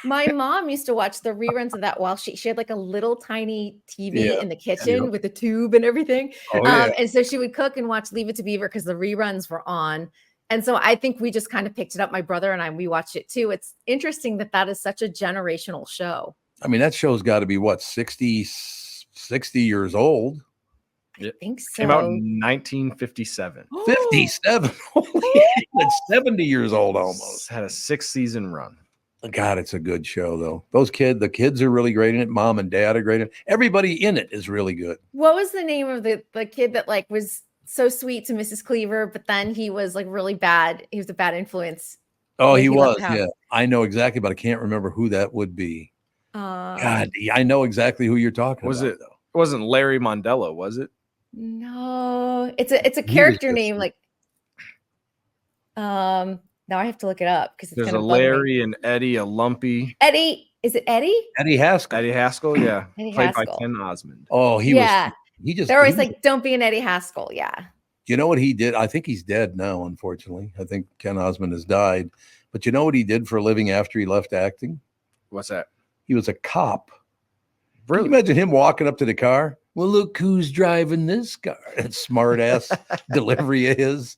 My mom used to watch the reruns of that while she had like a little tiny TV in the kitchen with a tube and everything. And so she would cook and watch Leave It to Beaver because the reruns were on. And so I think we just kind of picked it up. My brother and we watched it too. It's interesting that is such a generational show. I mean, that show's got to be 60 years old. I think so. Came out in 1957. 57. It's 70 years old almost. Had a 6-season run. God, it's a good show though. The kids are really great in it. Mom and dad are great in it. Everybody in it is really good. What was the name of the kid that was so sweet to Mrs. Cleaver, but then he was like really bad. He was a bad influence. Oh, he was. Yeah, I know exactly, but I can't remember who that would be. God, I know exactly who you're talking about. It wasn't Larry Mondello, was it? No, it's a character name. Like, now I have to look it up because there's a Larry and Eddie, a Lumpy. Eddie, is it Eddie? Eddie Haskell. Eddie Haskell, yeah. Eddie Played Haskell. by Ken Osmond. Oh, they're always like, don't be an Eddie Haskell. Yeah. You know what he did? I think he's dead now, unfortunately. I think Ken Osmond has died. But you know what he did for a living after he left acting? What's that? He was a cop. Really? Can you imagine him walking up to the car? Well, look who's driving this car. That smart ass delivery of his.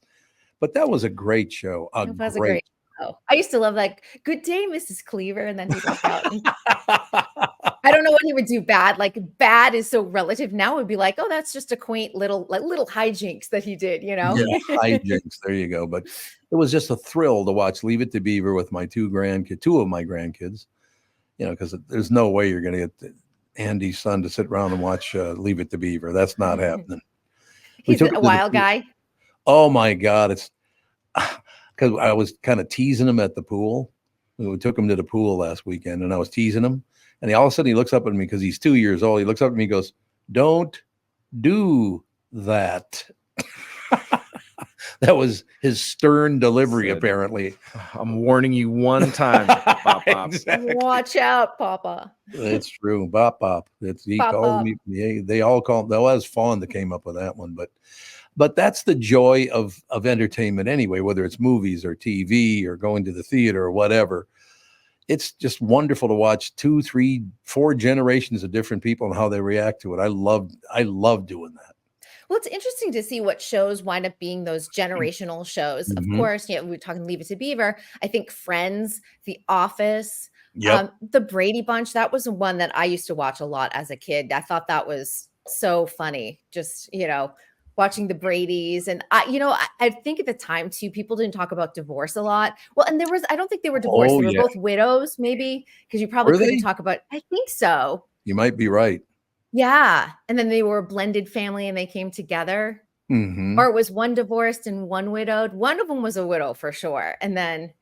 But that was a great show. It was a great show. I used to love like, good day, Mrs. Cleaver. And then he'd walk out. I don't know what he would do bad. Like bad is so relative. Now it would be like, oh, that's just a quaint little hijinks that he did, Yeah, hijinks. There you go. But it was just a thrill to watch Leave It to Beaver with my 2 of my grandkids. Because there's no way you're going to get Andy's son to sit around and watch Leave It to Beaver. That's not happening. He's a wild guy. Oh my God. It's because I was kind of teasing him at the pool. We took him to the pool last weekend and I was teasing him. And all of a sudden he looks up at me because he's 2 years old. He looks up at me and goes, "Don't do that." That was his stern delivery, apparently. I'm warning you one time, Pop. Exactly. Watch out, Papa. That's true. Bop Bop. He called me. They all called. That was Fawn that came up with that one. But that's the joy of entertainment anyway, whether it's movies or TV or going to the theater or whatever. It's just wonderful to watch 2, 3, 4 generations of different people and how they react to it. I love doing that. Well, it's interesting to see what shows wind up being those generational shows. Of course, we're talking Leave It to Beaver. I think Friends, The Office, The Brady Bunch. That was one that I used to watch a lot as a kid. I thought that was so funny. Just, watching the Bradys. And I think at the time too, people didn't talk about divorce a lot. Well, and I don't think they were divorced. They were both widows, maybe, because you probably couldn't talk about, I think so. You might be right. Yeah. And then they were a blended family and they came together. Or it was one divorced and one widowed. One of them was a widow for sure. And then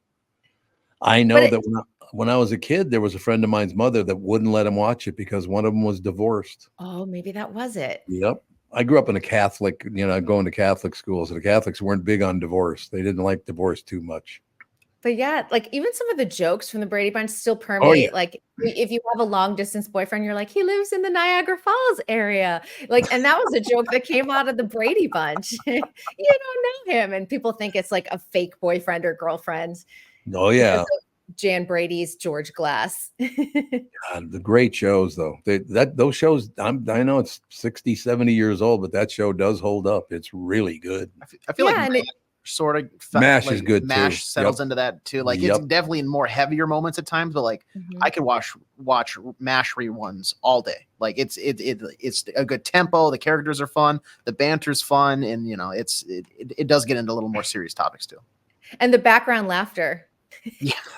I know that when I was a kid, there was a friend of mine's mother that wouldn't let him watch it because one of them was divorced. Oh, maybe that was it. Yep. I grew up in a Catholic, going to Catholic schools, and the Catholics weren't big on divorce. They didn't like divorce too much. But yeah, like even some of the jokes from the Brady Bunch still permeate. yeah. Like if you have a long distance boyfriend, you're like, he lives in the Niagara Falls area. Like, and that was a joke that came out of the Brady Bunch. You don't know him. And people think it's like a fake boyfriend or girlfriend. Oh yeah. Jan Brady's George Glass. God, the great shows though. Those shows, I know it's 60, 70 years old, but that show does hold up. It's really good. I feel Yeah, and like sort of MASH is good, too. MASH settles Yep. into that too. Like Yep. it's definitely in more heavier moments at times, but like I could watch MASH reruns all day. Like it's a good tempo. The characters are fun. The banter's fun, and you know it does get into a little more serious topics too. And the background laughter.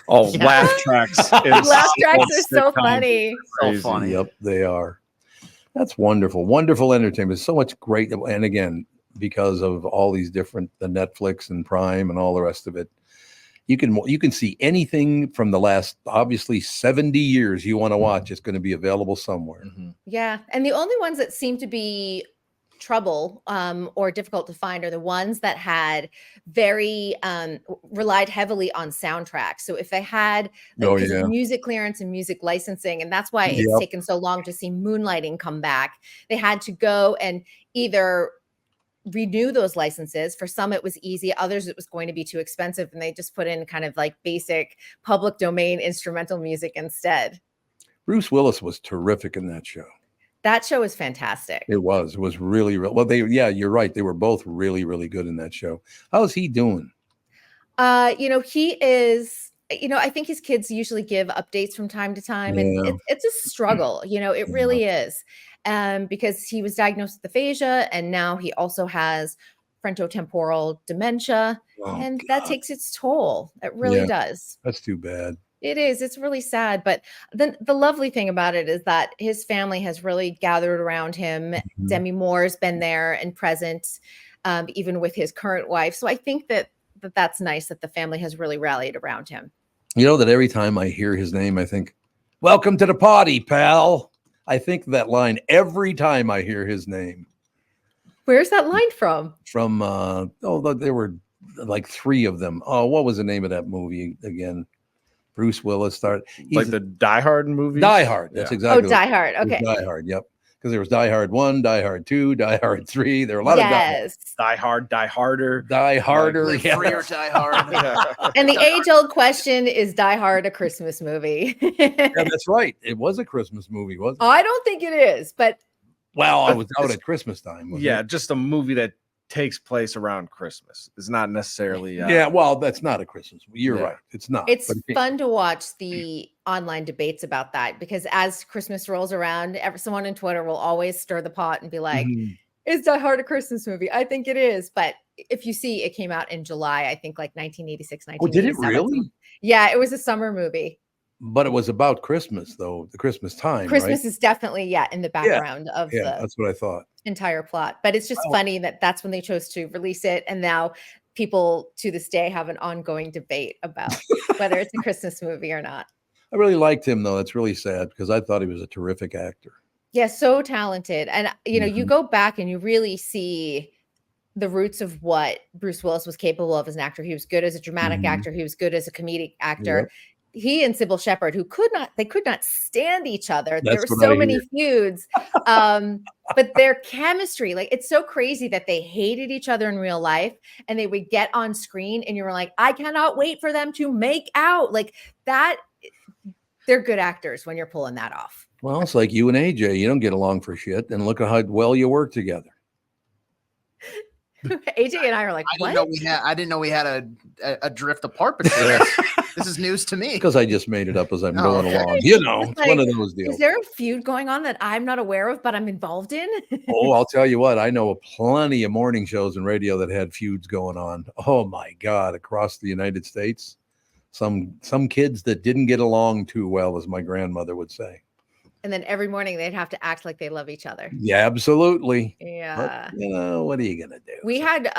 Oh, laugh tracks. Laugh tracks are so funny. So funny. Yep, they are. That's wonderful. Wonderful entertainment. So much great. And again, because of all these different, the Netflix and Prime and all the rest of it, you can see anything from the last, obviously 70 years you want to watch. It's going to be available somewhere. Yeah. And the only ones that seem to be trouble or difficult to find are the ones that had very relied heavily on soundtracks. So if they had because of music clearance and music licensing, and that's why it's taken so long to see Moonlighting come back, they had to go and either renew those licenses. For some it was easy, others it was going to be too expensive, and they just put in kind of like basic public domain instrumental music instead. Bruce Willis was terrific in that show. That show is fantastic. It was really well. You're right. They were both really, really good in that show. How's he doing? He is, I think his kids usually give updates from time to time, and it's a struggle. It really is. Because he was diagnosed with aphasia, and now he also has frontotemporal dementia, and that takes its toll. It really does. That's too bad. It is. It's really sad. But then the lovely thing about it is that his family has really gathered around him. Demi Moore's been there and present, even with his current wife. So I think that's nice that the family has really rallied around him. You know that every time I hear his name, I think, "Welcome to the party, pal." I think that line every time I hear his name. Where's that line from? From, there were like three of them. Oh, what was the name of that movie again? Bruce Willis started. Like the Die Hard movie? Die Hard. That's exactly. Oh, Die Hard. Okay. Die Hard. Yep. Because there was Die Hard 1, Die Hard 2, Die Hard 3. There were a lot of Die Hard, Die Harder. Die Harder. Live free or Die Hard. And the age-old question is Die Hard a Christmas movie? Yeah, that's right. It was a Christmas movie, wasn't it? I don't think it is, but well, I was out at Christmas time. Wasn't it? Just a movie that takes place around Christmas. It's not necessarily well, that's not a Christmas movie. You're right. It's not. It's fun to watch the online debates about that, because as Christmas rolls around, someone on Twitter will always stir the pot and be like, is Die Hard a Christmas movie? I think it is. But if you see, it came out in July, I think like 1986, 1987. Oh, did it really? Yeah, it was a summer movie. But it was about Christmas, though, the Christmas time. Christmas right? is definitely, in the background of the that's what I thought. Entire plot. But it's just funny that that's when they chose to release it. And now people to this day have an ongoing debate about whether it's a Christmas movie or not. I really liked him, though. That's really sad because I thought he was a terrific actor. Yeah, so talented. And, you go back and you really see the roots of what Bruce Willis was capable of as an actor. He was good as a dramatic actor. He was good as a comedic actor. Yep. He and Sybil Shepherd, who could not stand each other. There were so many feuds, but their chemistry, like, it's so crazy that they hated each other in real life and they would get on screen and you were like, I cannot wait for them to make out. Like that. They're good actors when you're pulling that off. Well, it's like you and AJ. You don't get along for shit, and look at how well you work together. AJ and I are like, I didn't know we had a drift apart between us. This is news to me. Because I just made it up as I'm going along. It's one of those deals. Is there a feud going on that I'm not aware of, but I'm involved in? Oh, I'll tell you what. I know plenty of morning shows and radio that had feuds going on. Oh my God, across the United States, some kids that didn't get along too well, as my grandmother would say. And then every morning they'd have to act like they love each other. Yeah, absolutely. Yeah. But, what are you gonna do? We had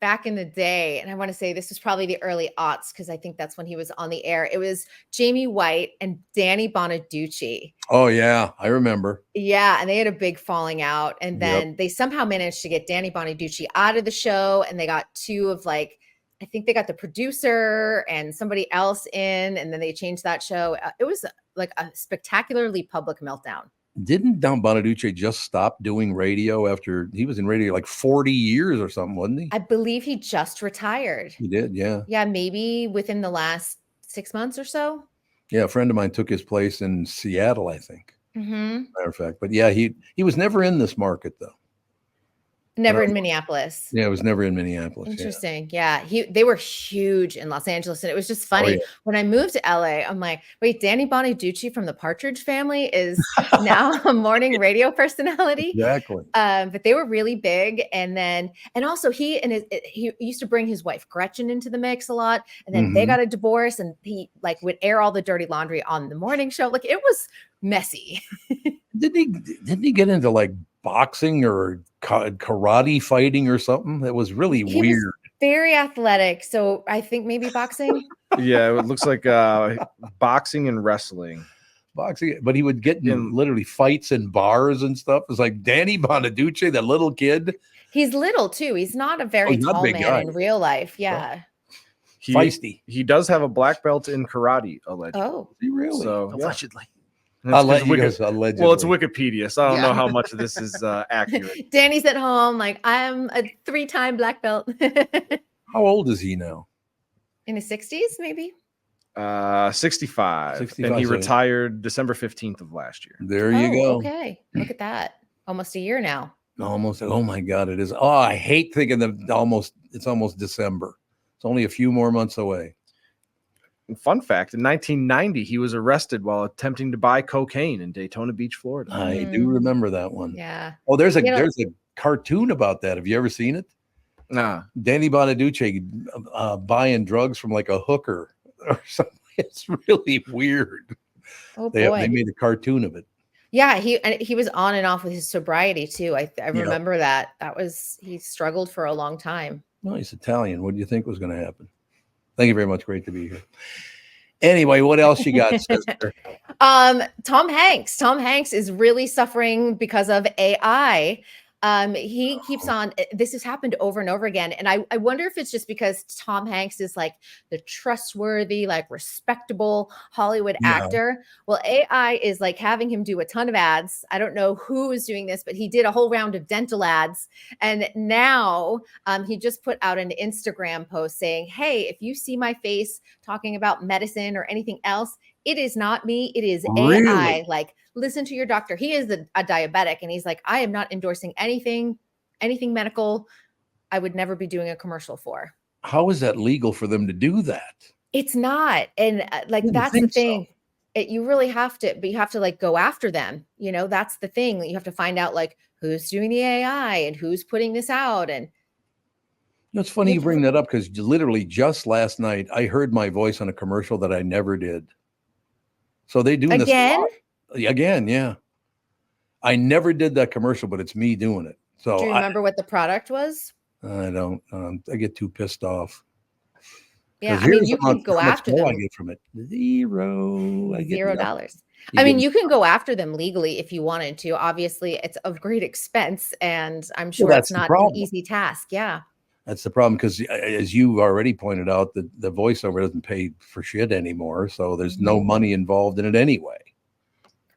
back in the day, and I want to say this was probably the early aughts because I think that's when he was on the air. It was Jamie White and Danny Bonaducci. Oh yeah, I remember. Yeah, and they had a big falling out, and then they somehow managed to get Danny Bonaducci out of the show, and they got two of like I think they got the producer and somebody else in, and then they changed that show. It was like a spectacularly public meltdown. Didn't Don Bonaduce just stop doing radio after he was in radio like 40 years or something, wasn't he? I believe he just retired. He did, yeah. Yeah, maybe within the last 6 months or so. Yeah, a friend of mine took his place in Seattle, I think. Mm-hmm. Matter of fact. But yeah, he was never in this market though. Never in Minneapolis. Yeah, it was never in Minneapolis. Interesting. Yeah. They were huge in Los Angeles. And it was just funny. yeah. When I moved to LA, I'm like, wait, Danny Bonaduce from the Partridge Family is now a morning radio personality. Exactly. But they were really big. And also he used to bring his wife Gretchen into the mix a lot. And then they got a divorce, and he like would air all the dirty laundry on the morning show. Like, it was messy. Didn't he get into like boxing or karate fighting or something? That was really weird. Very athletic. So I think maybe boxing. Yeah, it looks like boxing and wrestling. Boxing, but he would get in literally fights in bars and stuff. It's like Danny Bonaduce, that little kid. He's little too. He's not a very tall man guy. in real life. Yeah. Feisty. He does have a black belt in karate, allegedly. Oh, he really? So Allegedly. Allegedly. Well, it's Wikipedia, so I don't know how much of this is accurate. Danny's at home, like, I'm a 3-time black belt. How old is he now? In his 60s, maybe? 65. 65, and he so- retired December 15th of last year. There you go. Okay. Look at that. Almost a year now. Almost. Oh my God, it is. Oh, I hate thinking that it's almost December. It's only a few more months away. Fun fact, in 1990, he was arrested while attempting to buy cocaine in Daytona Beach, Florida. I do remember that one. Yeah. Oh, there's a cartoon about that. Have you ever seen it? Nah. Danny Bonaduce buying drugs from like a hooker or something. It's really weird. Oh, They boy. made a cartoon of it. Yeah, he was on and off with his sobriety too. I remember that. He struggled for a long time. No, he's Italian. What do you think was going to happen? Thank you very much. Great to be here. Anyway, what else you got, sister? Tom Hanks. Tom Hanks is really suffering because of AI. He keeps on, this has happened over and over again. And I wonder if it's just because Tom Hanks is like the trustworthy, like respectable Hollywood actor. Well, AI is like having him do a ton of ads. I don't know who is doing this, but he did a whole round of dental ads. And now he just put out an Instagram post saying, hey, if you see my face talking about medicine or anything else, it is not me. It is Really? AI. Like, listen to your doctor. He is a diabetic, and he's like, I am not endorsing anything medical. I would never be doing a commercial for. How is that legal for them to do that? It's not. And like, didn't that's the think so. thing. You really have to, but you have to like go after them. You know, that's the thing. You have to find out like who's doing the AI and who's putting this out. And It's funny you bring that up because literally just last night I heard my voice on a commercial that I never did. So they do this a again, lot. Again, yeah. I never did that commercial, but it's me doing it. So do you remember what the product was? I don't. I get too pissed off. Yeah, 'Cause I mean, here's you how can much- go how much after more them. I get from it. Zero. I get $0. nothing. I mean, get- you can go after them legally if you wanted to. Obviously, it's of great expense, and I'm sure that's it's the not an problem. easy task. Yeah. That's the problem because, as you already pointed out, the voiceover doesn't pay for shit anymore. So there's no Mm-hmm. money involved in it anyway.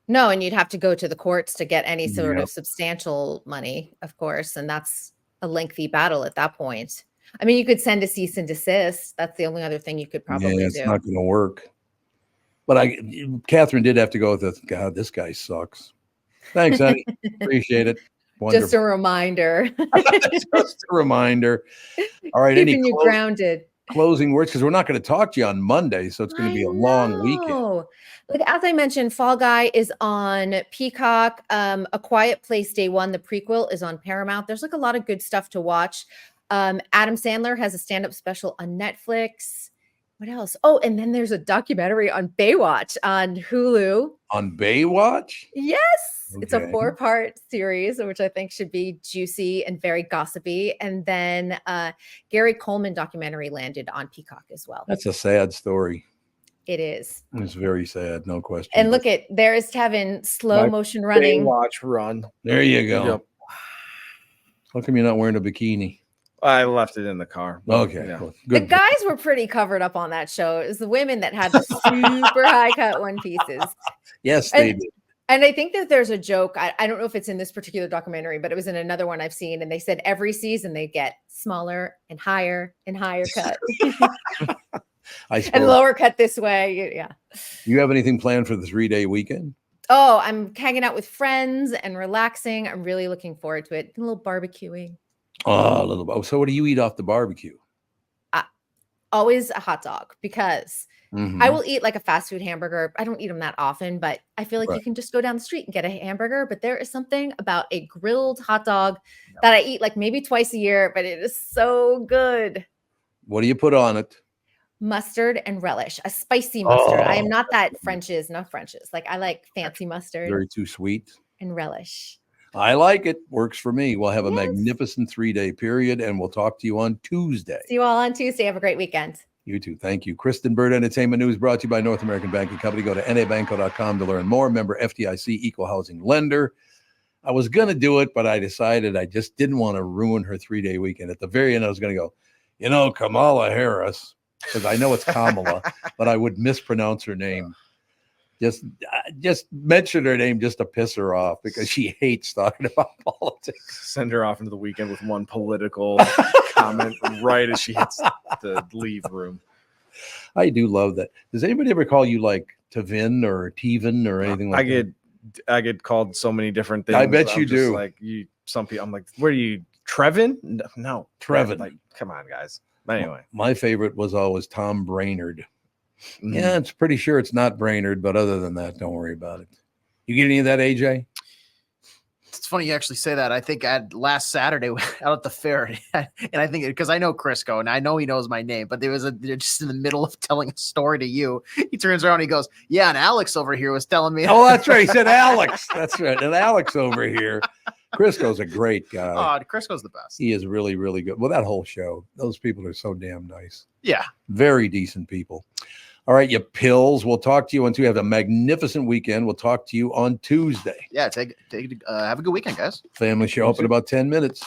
No, and you'd have to go to the courts to get any sort Yep. of substantial money, of course, and that's a lengthy battle at that point. I mean, you could send a cease and desist. That's the only other thing you could probably Yeah, it's do. not going to work. But Catherine did have to go with it. God, this guy sucks. Thanks, honey. Appreciate it. Just a Wonderful. reminder, Just a reminder. All right. Any keeping you grounded. closing words? Because we're not going to talk to you on Monday. So it's going to be a long weekend. Oh, look, as I mentioned, Fall Guy is on Peacock. A Quiet Place Day One, the prequel, is on Paramount. There's like a lot of good stuff to watch. Adam Sandler has a stand-up special on Netflix. What else? Oh, and then there's a documentary on Baywatch on Hulu. On Baywatch? Yes. It's a Okay. 4-part series, which I think should be juicy and very gossipy. And then Gary Coleman documentary landed on Peacock as well. That's a sad story. It is. It's very sad. No question. And look at, there is Tevin, slow My motion running. Baywatch run. There you go. Yep. How come you're not wearing a bikini? I left it in the car. Okay. Yeah. Cool. The Good. guys were pretty covered up on that show. It was the women that had the super high cut one pieces. Yes, they did. And I think that there's a joke. I don't know if it's in this particular documentary, but it was in another one I've seen. And they said every season they get smaller and higher cut and lower cut this way. Yeah. You have anything planned for the 3-day weekend? Oh, I'm hanging out with friends and relaxing. I'm really looking forward to it. A little barbecuing. Oh, a little. Oh, so what do you eat off the barbecue? Always a hot dog because Mhm. I will eat like a fast food hamburger. I don't eat them that often, but I feel like you can just go down the street and get a hamburger. But there is something about a grilled hot dog that I eat like maybe twice a year, but it is so good. What do you put on it? Mustard and relish, a spicy mustard. I am Oh. not that French's, no French's. Like I like fancy mustard Very too sweet. and relish. I like it. Works for me. We'll have a magnificent 3-day period, and we'll talk to you on Tuesday. See you all on Tuesday. Have a great weekend. You too. Thank you. Kristyn Burtt Entertainment News brought to you by North American Banking Company. Go to nabanco.com to learn more. Member FDIC equal housing lender. I was going to do it, but I decided I just didn't want to ruin her 3-day weekend. At the very end, I was going to go, Kamala Harris, because I know it's Kamala, but I would mispronounce her name. Just mention her name just to piss her off because she hates talking about politics. Send her off into the weekend with one political comment right as she hits the leave room. I do love that. Does anybody ever call you like Tavin or Tevin or anything like that? I get called so many different things. I bet I'm you just do. Like some people, I'm like, where are you, Trevin? No, Trevin. Like, come on, guys. But anyway, my favorite was always Tom Brainerd. Yeah, it's pretty sure it's not Brainerd, but other than that, don't worry about it. You get any of that, AJ? It's funny you actually say that. I think last Saturday out at the fair, and I think because I know Crisco and I know he knows my name, but they're just in the middle of telling a story to you. He turns around and he goes, "Yeah, and Alex over here was telling me." Oh, that's right. He said Alex. That's right. And Alex over here. Crisco's a great guy. Oh, Crisco's the best. He is really, really good. Well, that whole show, those people are so damn nice. Yeah. Very decent people. All right, you pills. We'll talk to you once we have a magnificent weekend. We'll talk to you on Tuesday. Yeah, have a good weekend, guys. Family show up in about 10 minutes.